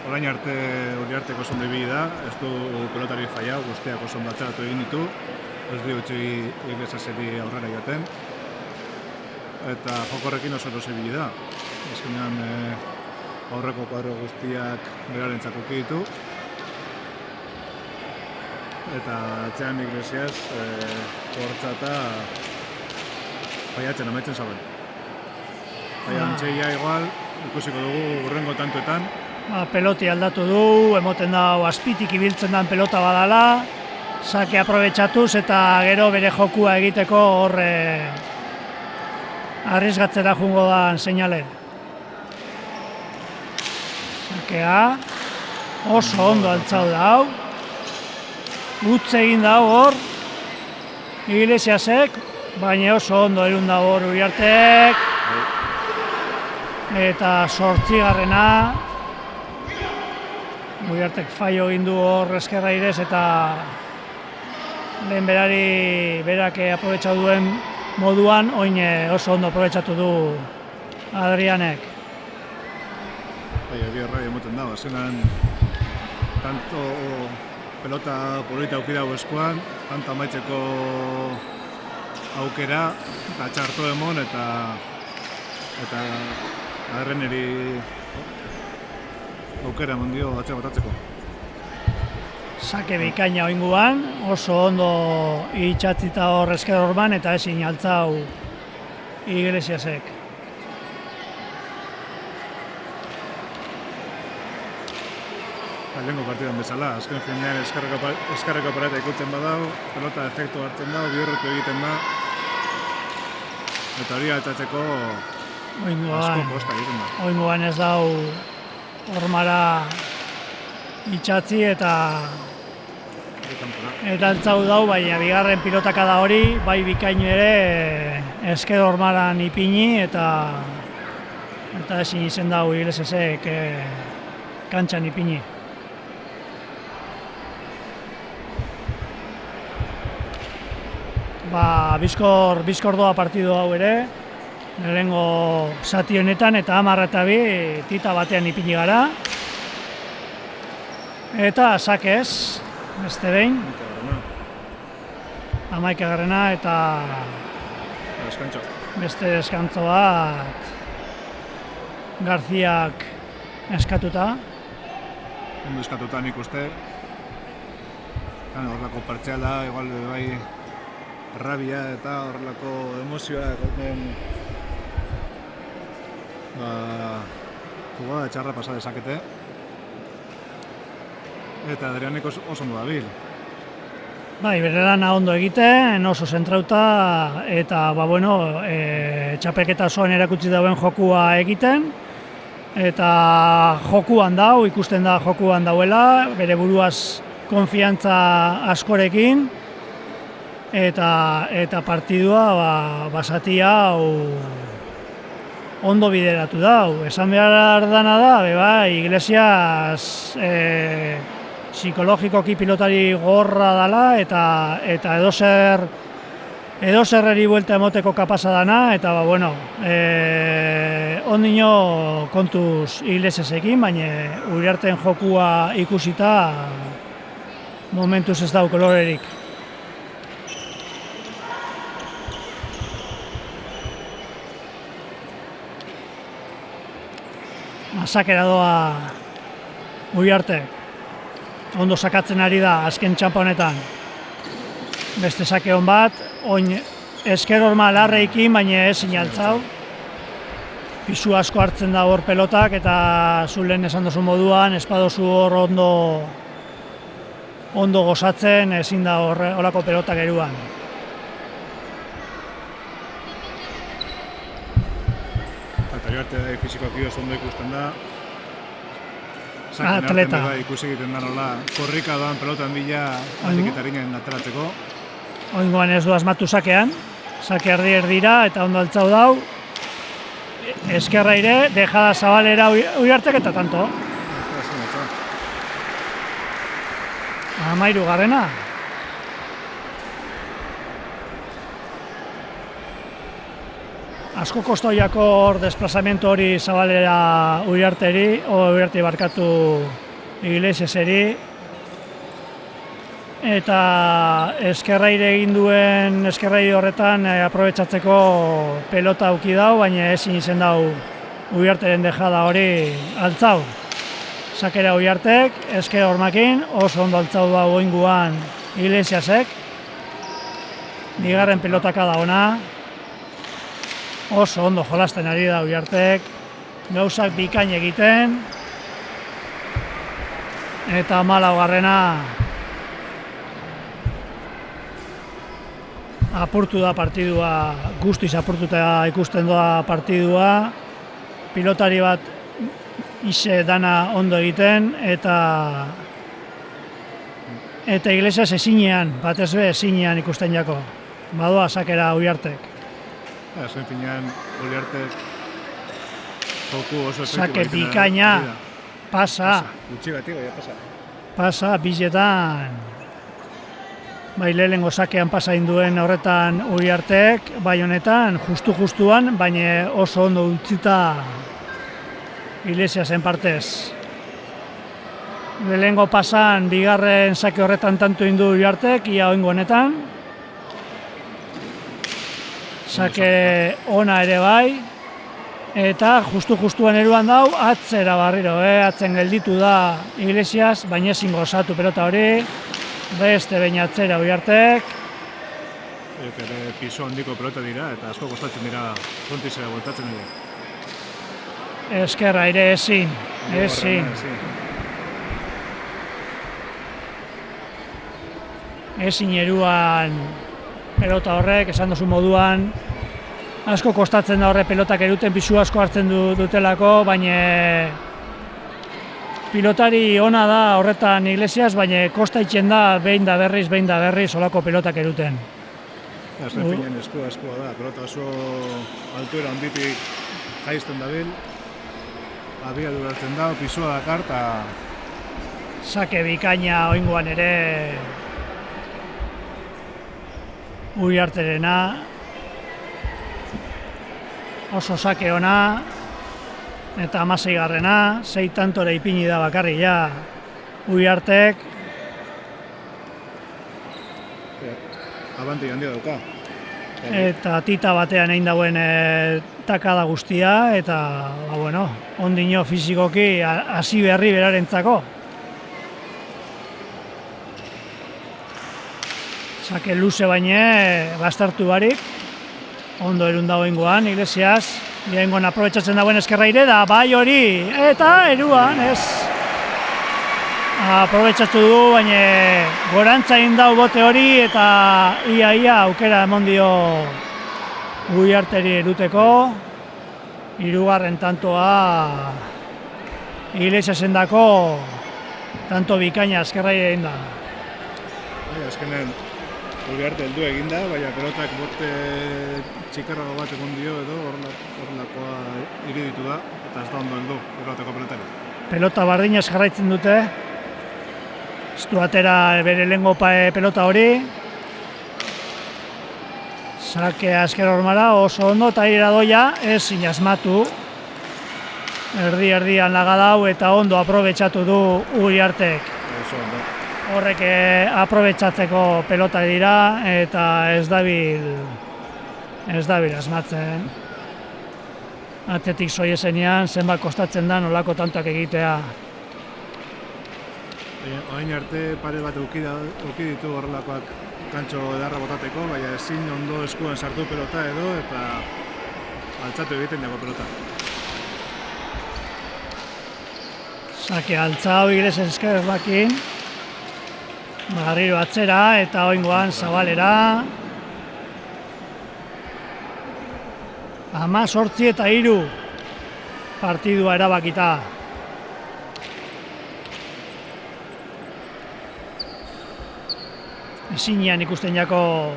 Orain arte Uriarteko oso ondo ibili da, ez du pelotari fallau, guztiak oso ondo atzeratu egin ditu, ez du utzi Iglesiaseri aurrera joaten, eta jokorrekin oso eroso ibili da. Azkenean aurreko kuadro guztiak berarentzako ditu, eta atzean Iglesias fortza eta faiatzen amaitzen zauen. Antxeia igual, ikusiko dugu urrengo tantoetan. Peloti aldatu du, emoten da azpitik ibiltzen den pelota badala, sake aprobetxatuz eta gero bere jokua egiteko hor arriesgatzera jungo da seinale. Sakea, oso ondo altzau da hau, utz egin da hor, Iglesiasek, baina oso ondo erun da hor Uriartek, eta 8. Uriartek faio egin du hor eskerra irez eta lehen berari berak aprobetxatu duen moduan, oin oso ondo aprobetxatu du Adrianek. Bi errai emoten da, azkenan tanto pelota polita aukera hau eskuan, tanto amaitzeko aukera, eta txarto emon eta Adreneri aukera eman dio atzera botatzeko. Sake bikaina oinguan, oso ondo itxatzita hor esker orban eta ezin altzau Iglesiasek. Lehenko partidan bezala, azken finean eskarreko aparata ikutzen badau, pelota efektu hartzen da, bihurretu egiten da, eta hori altzatzeko asko kosta egiten da. Oinguan ez dau hormara itxatzi eta altzau dau, baina bigarren pilotaka da hori, bai bikaino ere esker hormaran ipini eta ezin izen dau Iglesiasek kantxan ipini. Bizkor doa partidu hau ere, lehenengo zati honetan eta 10-2 tita batean ipini gara. Eta sakez, beste behin. 11. eta beste deskantzo bat Garziak eskatuta. Ondo eskatuta nik uste. Horrelako partziala, igual bai rabia eta horrelako emozioa jugada txarra pasa dezakete. Eta Adrianek oso ondo dabil. Bai, bere lana ondo egiten, oso zentrauta eta txapelketa osoan erakutsi dauen jokua egiten. Eta jokuan dau, ikusten da jokuan dauela, bere buruaz konfiantza askorekin. Eta partidua basatia ondo bideratu dau. Esan behar dana da, Iglesias psikologikoki pilotari gorra dala eta edozerreri buelta emoteko kapasa dana, eta ondino kontuz Iglesiasekin, baina Uriarten jokua ikusita momentuz ez dau kolorerik. Sakera doa Uriarte, ondo sakatzen ari da azken txampa honetan. Beste sake hon bat, oin esker horma larreikin, baina ez inaltzau. Pisu asko hartzen da hor pelotak eta zulen esan dozu moduan, espadozu hor ondo gozatzen, ezin da horrelako pelotak eruan. Uriarte fizikoki oso ondo ikusten da. Atleta. Ikusi egiten da nola, korrika doan pelotan bila atiketarinan ateratzeko. Oingoan ez du asmatu sakean, sake erdira eta ondo altzau dau. Eskerra ire, dejada zabalera Uriartek eta tanto. 13. Asko kostoiako hor desplazamentu hori Zabalera Uriarteri barkatu Iglesiaseri, eta eskerraire egin duen eskerrai horretan aprobetxatzeko pelota auki dau, baina ezin izen dau Uriarteren dejada hori altzau. Sakera Uriartek, eskera hormakin, oso ondo altzau da oinguan Iglesiasek, bigarren pelotaka da ona, oso ondo jolasten ari da Uriartek, gauzak bikain egiten, eta 14. Apurtu da partidua, guztiz apurtuta ikusten doa partidua, pilotari bat ise dana ondo egiten, eta Iglesias ezinean, batez be ezinean ikusten jako. Badoa sakera Uriartek. Azken finean, Uriartek joku oso Sake bikaina, pasa. Gutxi bati, pasa. Pasa, biletan. Bai, lehenengo sakean pasa induen horretan Uriartek, bai honetan, justuan, baina oso ondo utzita Iglesiasen partez. Lehenengo pasan, bigarren sake horretan tanto indu Uriartek, ia oingo honetan. Sake ona ere bai, eta justuan eruan dau, atzera barriro, atzen gelditu da Iglesias, baina ezin gozatu pelota hori. Beste behin atzera Uriartek. Ere piso handiko pelota dira, eta asko kostatzen dira frontizera voltatzen dira. Eskerra ere ezin. Ezin eruan pelota horrek, esan duzu moduan, asko kostatzen da horre pelotak eruten pisu asko hartzen dutelako, baina pilotari ona da horretan Iglesias, baina kosta itxen da behin da berriz olako pelotak eruten. Azken finean eskua da, pelota oso altuera handitik jaizten dabil, abiadura hartzen da, pisua dakar, eta Sake bikaina oingoan ere Uriarterena, oso sake ona, eta 16. 6 tantore ipini da bakarri ja Uriartek. Abanti handia dauka. Eta tita batean egin dauen takada guztia, eta ondino fizikoki hasi berri berarentzako. Sake luze baina bastartu barik, ondo erun dagoengoan Iglesias, jaingoan aprobetxatzen dagoen eskerraire da, bai hori, eta eruan, ez. Aprobetxatu du, baina gorantza egin dau bote hori, eta ia aukera emon dio Uriarteri eruteko. Hirugarren tantoa Iglesiasen dako tanto bikaina eskerraire egin da. Azkenen Uriarte heldu eginda, baina pelotak bote txikarrago bat egon dio edo horrelakoa iriditu da, eta ez da ondo heldu pelotako pelotari. Pelota bardinez jarraitzen dute, ez du atera bere lehengo pelota hori. Sakea esker hormara oso ondo, eta iradoia ezin asmatu. Erdian lagadau eta ondo aprobetxatu du Uriartek. Oso ondo. Horrek aprobetxatzeko pelota dira, eta ez dabil asmatzen. Atletik soiesenean, zenbat kostatzen da nolako tantoak egitea. Orain arte pare bat euki ditu horrelakoak kantxo edarra botateko, baina ezin ondo eskuan sartu pelota edo, eta altzatu egiten dago pelota. Sake altzau Iglesias eskerbakin. Garriro atzera eta oingoan Zabalera. 18-3 partidua erabakita. Ezinean ikusten jako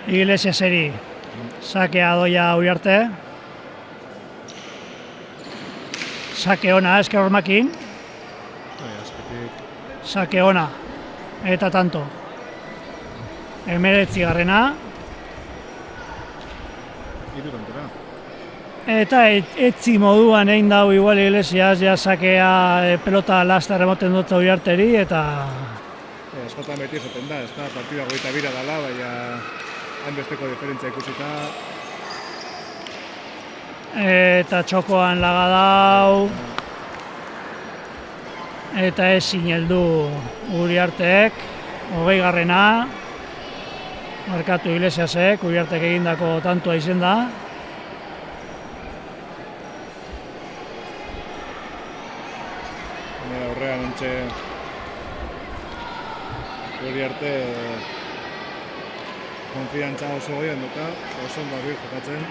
Iglesiaseri. Sakea doia Uriarte. Sake ona esker hormakin. Sake ona, eta tanto. 19. hiru kantera. Eta etzi moduan egin dau igual Iglesias, ja sakea pelota laster emoten dut Uriarteri, eta Askotan beti esaten da, ez da, partida 22 dela, baina hainbesteko diferentzia ikusita. Eta txokoan laga dau, eta ezin heldu Uriartek, 20garrena, markatu Iglesiasek, Uriartek egindako tantua izen da. Horrean ontxe Uriarte konfiantza oso goian duka, oso ondo abi jokatzen.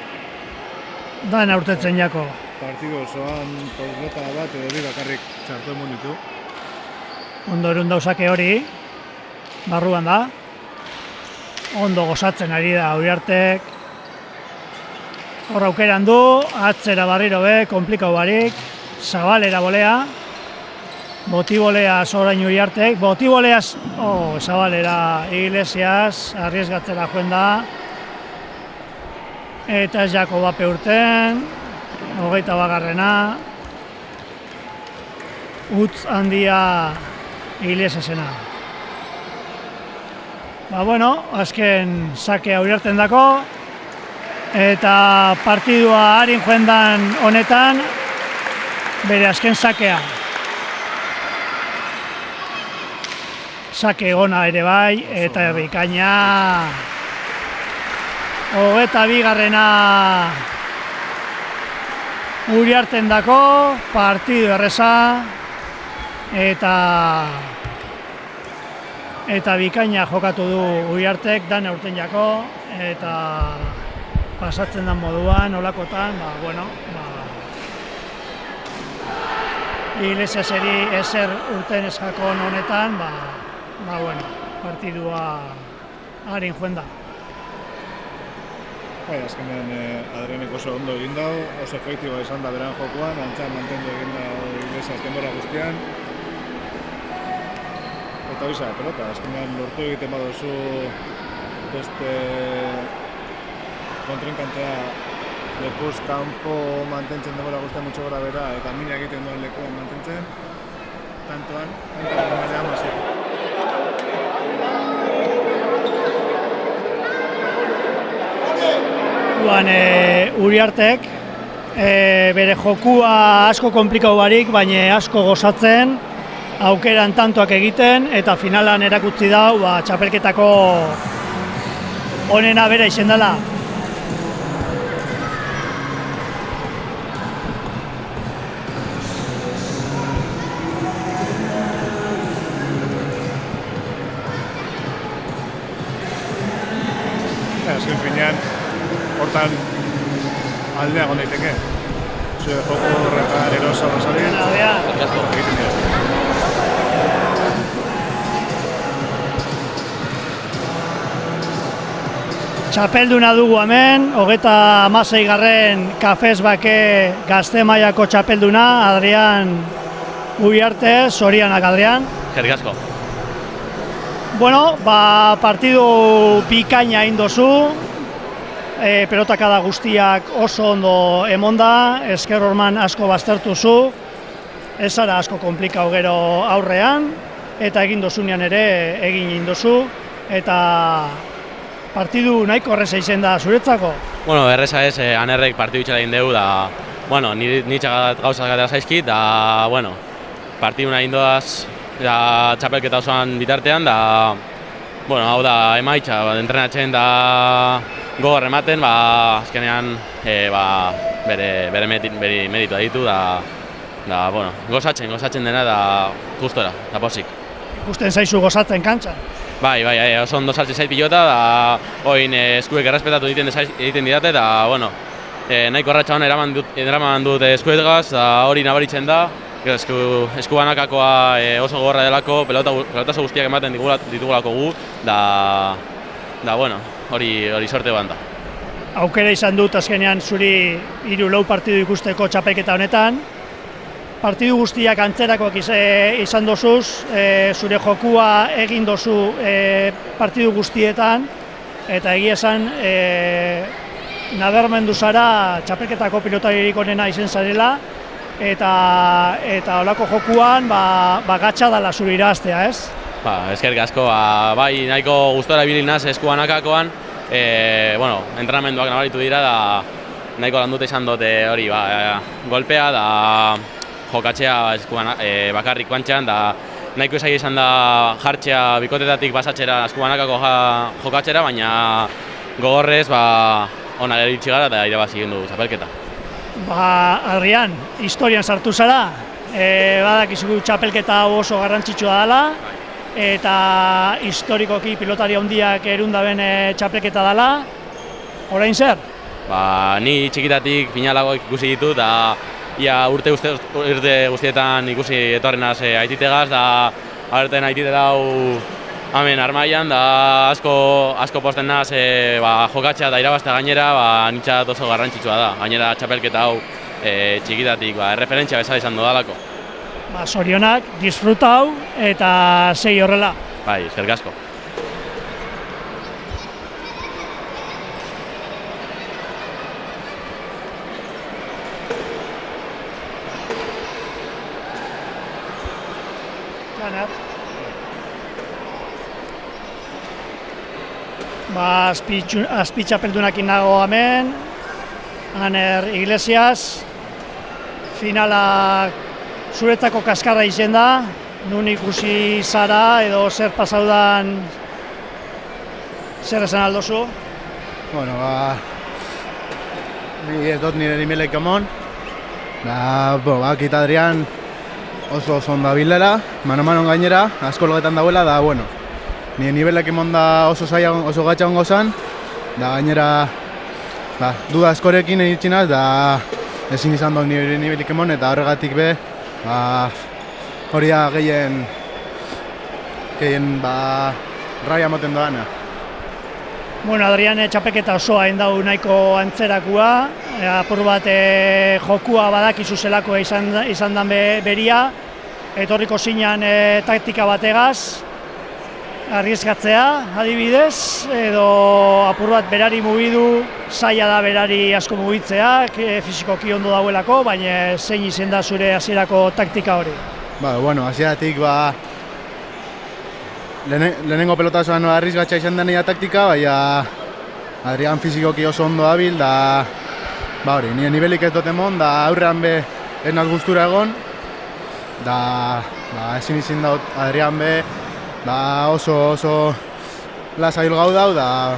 Da aurtetzen jako. Partidu osoan pelota bat edo bi bakarrik txartu emon ditu. Ondo erun dauzake hori, barruan da. Ondo gozatzen ari da Uriartek. Hor aukeran du, atzera barriro be, komplikau barik. Zabalera bolea. Botibolea zorain Uriartek. Botiboleaz, Zabalera Iglesias, arriesgatzera joen da. Eta ez jako bape urten, 21garrena. Utz handia Iglesiasena. Bueno, azken sakea Uriarten dako. Eta partidua harin joendan honetan, bere azken sakea. Sake ona ere bai, eta bikaina 22garrena Uriarten dako, partidu erreza, eta bikaina jokatu du Uriartek, dan aurten jako, eta pasatzen den moduan, olakotan, Iglesiaseri ezer urten ez jakon honetan, partidua harin joen da. Azkenean Adrianek oso ondo egin dau, oso efektiboa izan da beran jokuan, antzan mantendu egin da Iglesias denbora guztian. Eta hori pelota, azkenean lortu egiten baduzu beste kontrinkantea lekuz kanpo mantentzen denbora guztian mutxo gora bera eta mina egiten duen lekuan mantentzen, tantoan manean mazik. Uriartek bere jokua asko komplikau barik, baina asko gozatzen, aukeran tantoak egiten, eta finalan erakutsi dau txapelketako onena bera izen dela. Azken finean, hortan aldea egon daiteke. Zure joko horretan eroso rosalien, egiten dira. Txapelduna dugu hemen, 36garren Kafes Bake Gazte mailako txapelduna, Adrian Uriarte, zorionak Adrian. Eskerrik asko. Partidu bikaina egin dozu, pelotakada guztiak oso ondo emonda, esker horman asko baztertu zu, ez zara asko komplikau gero aurrean, eta egin dozunean ere egin dozu, eta partidu nahiko erreza izen da zuretzako? Erreza ez, anerrek partidu itxela egin dugu, da, nitxagat gauzak gatera zaizkit, da, partidu nahi indoaz, da txapelketa osoan bitartean, da, hau da emaitza, entrenatzen da gogor ematen, azkenean bere meritua ditu, da, gozatzen dena, da, gustora, da posik. Ikusten zaizu gozatzen kantxan? Bai, oso ondo saltzen zait pilota, da, oin eskuek errespetatu egiten didate, da, nahiko erratxa hona eraman dut eskuetgaz, da hori nabaritzen da, esku banakakoa oso gogorra delako, pelotazo guztiak ematen ditugulako gu, da, hori sorte ban da. Aukera izan dut azkenean zuri 3-4 partidu ikusteko txapelketa honetan. Partidu guztiak antzerakoak izan dozuz, zure jokua egin dozu partidu guztietan, eta egia esan nabarmendu zara txapelketako pilotaririk onena izen zarela, eta holako jokuan gatsa dala zure irabaztea, ez? Eskerrik asko, bai nahiko gustora ibili naz eskubanakakoan, entrenamenduak nabaritu dira da nahiko landuta izan dute hori, golpea da jokatzea bakarrik kuantxean, da nahiko izai izan da jartzea bikotetatik pasatzera eskubanakako jokatzera, baina gogorrez ona geritsi gara eta irabazi egin du txapelketa. Adrian, historian sartu zara, badakizu txapelketa oso garrantzitsua dela, eta historikoki pilotari handiak erundaben txapelketa dela, orain zer? Ni txikitatik finalagoak ikusi ditut, da ia urte guztietan ikusi etorrenaz aititegaz, da agerten aitite dau hemen armaian, da asko posten naz jokatzea da irabaztea gainera, nintzat oso garrantzitsua da, gainera txapelketa hau txikitatik erreferentzia bezala izan dudalako. Zorionak, disfrutau eta segi horrela. Bai, eskerrik asko. Azpi txapeldunakin nago hemen, Aner Iglesias, finala zuretako kaskarra izen da, nun ikusi zara edo zer pasaudan zer esan aldozu? Ni ez dut nire nimelek emon, bakit Adrian oso ondo bilela, mano gainera, asko logetan dauela, da nire nivelek emon da oso gatsa ongo zan, da gainera duda askorekin egitxinaz, da ezin izan dut nire nivelik emon, eta horregatik be, hori da gehien raia moten doana. Adrian txapelketa osoa endau nahiko antzerakua, apur bat jokua badakizu zelako izan dan beria, etorriko zinean taktika bategaz, arrieskatzea, adibidez, edo apur bat berari mugidu, zaila da berari asko mugitzea, fizikoki ondo dauelako, baina zein izen da zure hasierako taktika hori? Hasieratik lehenengo pelotazoan arriesgatza izan denia taktika, baina Adrian fizikoki oso ondo dabil, da nire nivelik ez dut emon, da aurrean be ez naz gustura egon, da ezin izin daut Adrian be, oso lasa hil gau dau, da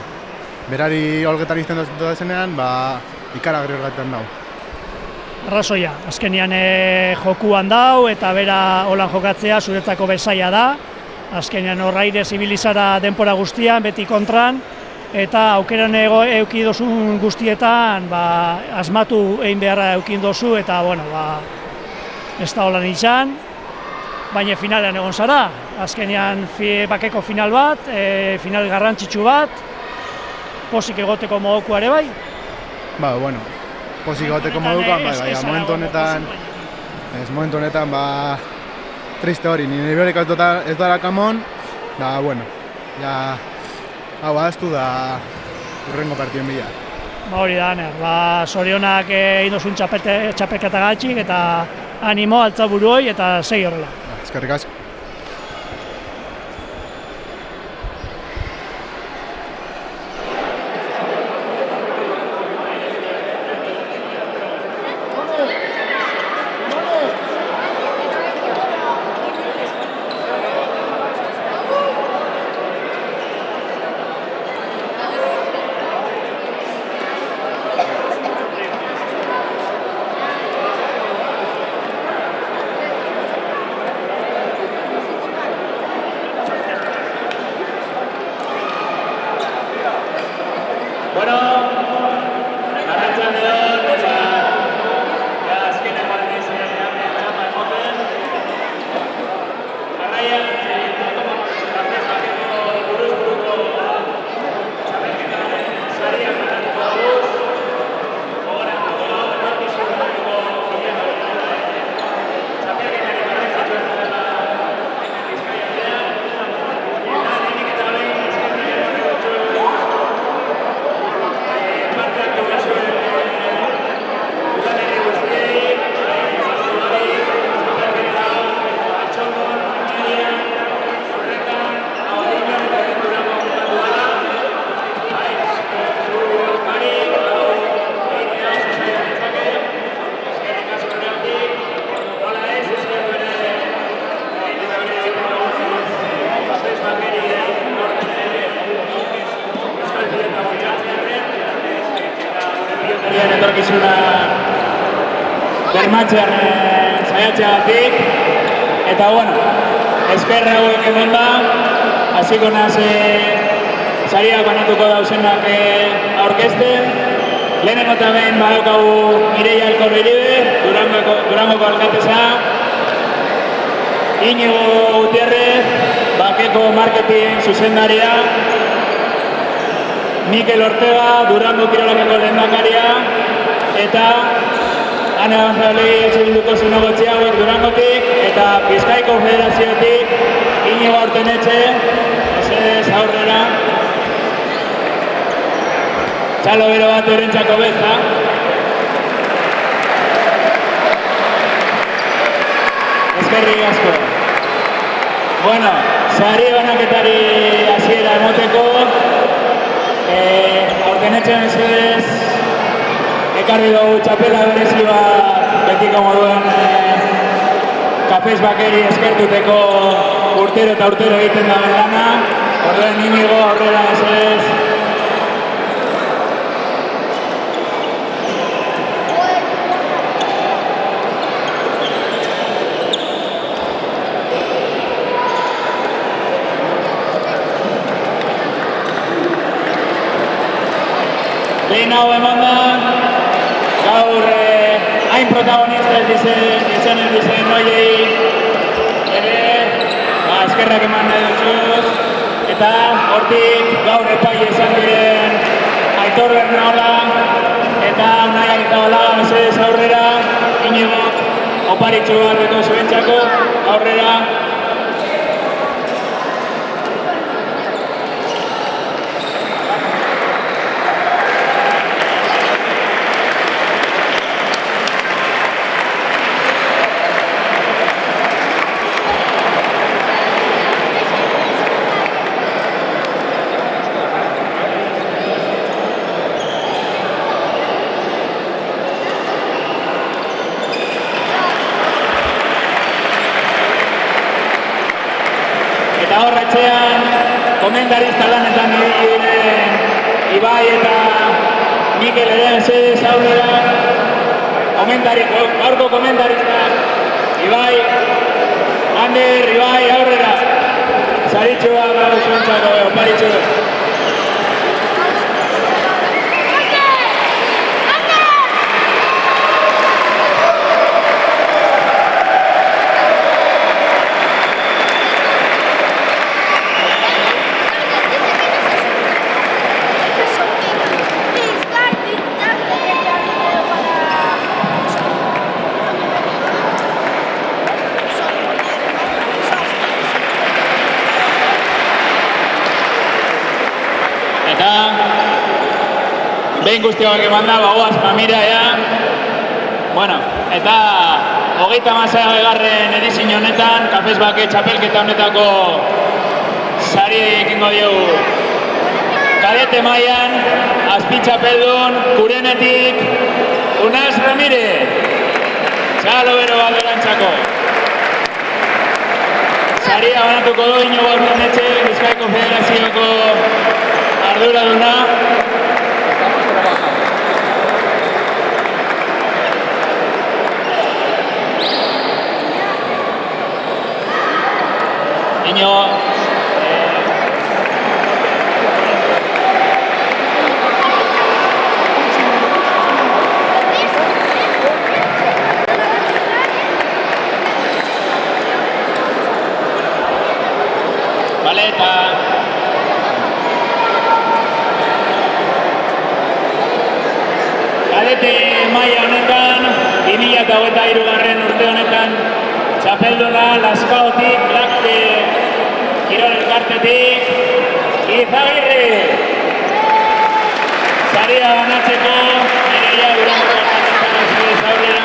berari holgetan izten dut zenean, ikaragarri horretan dau. Arrazoia, azkenean jokuan dau eta bera holan jokatzea zuretzako bezaia da, azkenean horraire zibilizara denpora guztian, beti kontran, eta aukeran euki dozun guztietan asmatu egin beharra eukin dozu, eta ez da holan izan, baina finalean egon zara. Azkenean bakeko final bat, final garrantzitsu bat, posik egoteko modukoa ere bai? Posik egoteko modukoan, baina momentu honetan, triste hori, nire nibelik ez dara kamon, hau ahaztu da urrengo partien bila. Hori da, Aner, zorionak egin dozun txapelketa gatxik, eta animo altza buruoi eta segi horrela. Eskerrik asko. sarien etorkizuna bermatzean saiatzeagatik. Eta, bueno, esker hauek eman da, hasiko naz sariak banatuko dauzenak aurkezten. Lehenengo eta behin badaukagu Mireia Elkorriribe, Durangoko alkatesa, Iñigo Gutierrez, Bakeko marketing zuzendaria, Mikel Ortega, Durango Kirolakako lehendakaria, eta Ane Gonzalez etxebilduko zinogotzi hauek Durangotik, eta Bizkaiko Federaziotik Iñigo Ortenetxe, mesedez aurrera. Txalo bero bat eurentzako beza. Eskerrik asko. Bueno, sari banaketari hasiera emoteko, Ortenetxe mesedez ekarri dugu txapela berezi bat betiko moduen Kafes Bakeri eskertuteko urtero eta urtero egiten da lana. Orduen Inigo aurrera mesedez. Lehin hau eman da, gaur hain protagonista izanen dizen noiei ere eskerrak eman nahi dutxuz, eta hortik gaur epai izan diren Aitor Bernaola eta Unai Aritaola mesedez aurrera, Inigo oparitxu bat deko zuentzako aurrera. Eta horretxean, komentarista lanetan diren Ibai eta Mikel ere mesedez aurrera. Gaurko komentarista Ibai, Ander, Ibai aurrera. Zaritxua gaur zuentzako oparitxu. Behin guztiak eman da, bagoaz mamira Bueno, eta 36. edizin honetan, Kafes Bake txapelketa honetako sari ekingo diogu. Kadete mailan, azpi txapeldun, Kurenetik, Unas Ramirez. Txalo bero bat berantzako. Saria banatuko du Inigo Ortenetxe, Bizkaiko Federazioko arduraduna. Inigo Bale, eta kadete maila honetan 2023 urte honetan txapelduna Lazkaotik, Lakte Kirol elkartetik Izagirre. Saria banatzeko Mireia Durangoko alkatesa mesedez aurrera.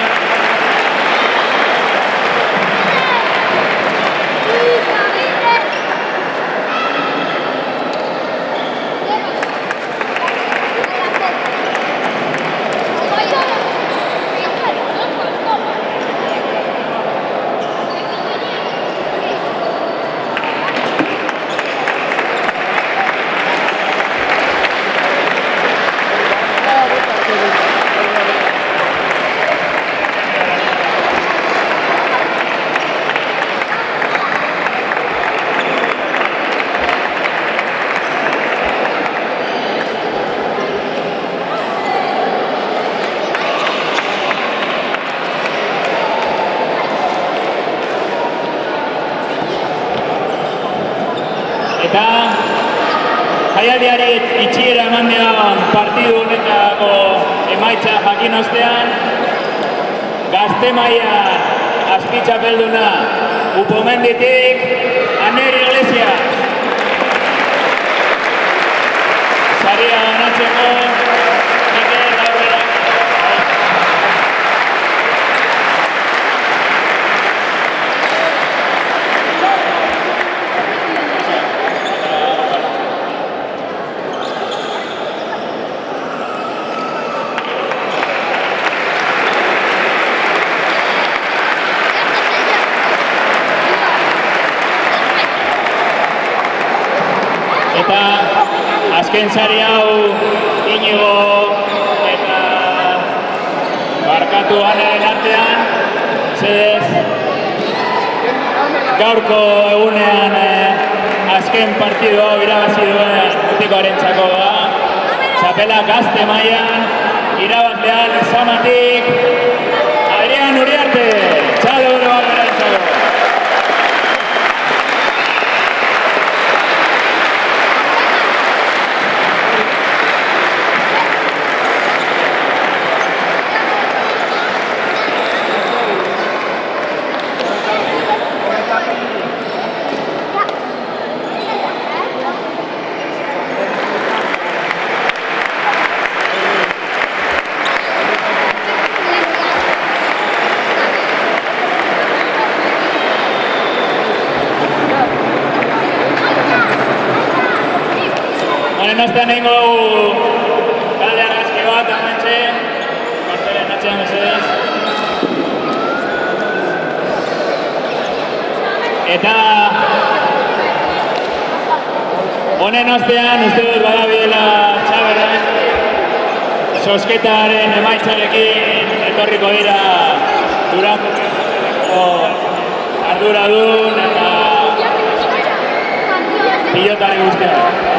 Zuriari itxiera eman dion partidu honetako emaitza jakin ostean, Gazte mailan azpi txapelduna Upomenditik Aner Iglesias. Saria banatzeko Mikel Aurrera. Eta azken sari hau Inigo eta Barkatu Aneren artean, zedez gaurko egunean azken partidu hau irabazi duen mutikoarentzako da. Txapela Gazte mailan irabazlea Lezamatik Adrian Uriarte, txalo oro baterantzako. Honen ostean egingo talde argazki bat, hementxe, kartelen atxean mesedez. Eta honen ostean uste dut badabilela Txaberran, zozketaren emaitzarekin etorriko dira Durango arduradun eta pilotari guztiak.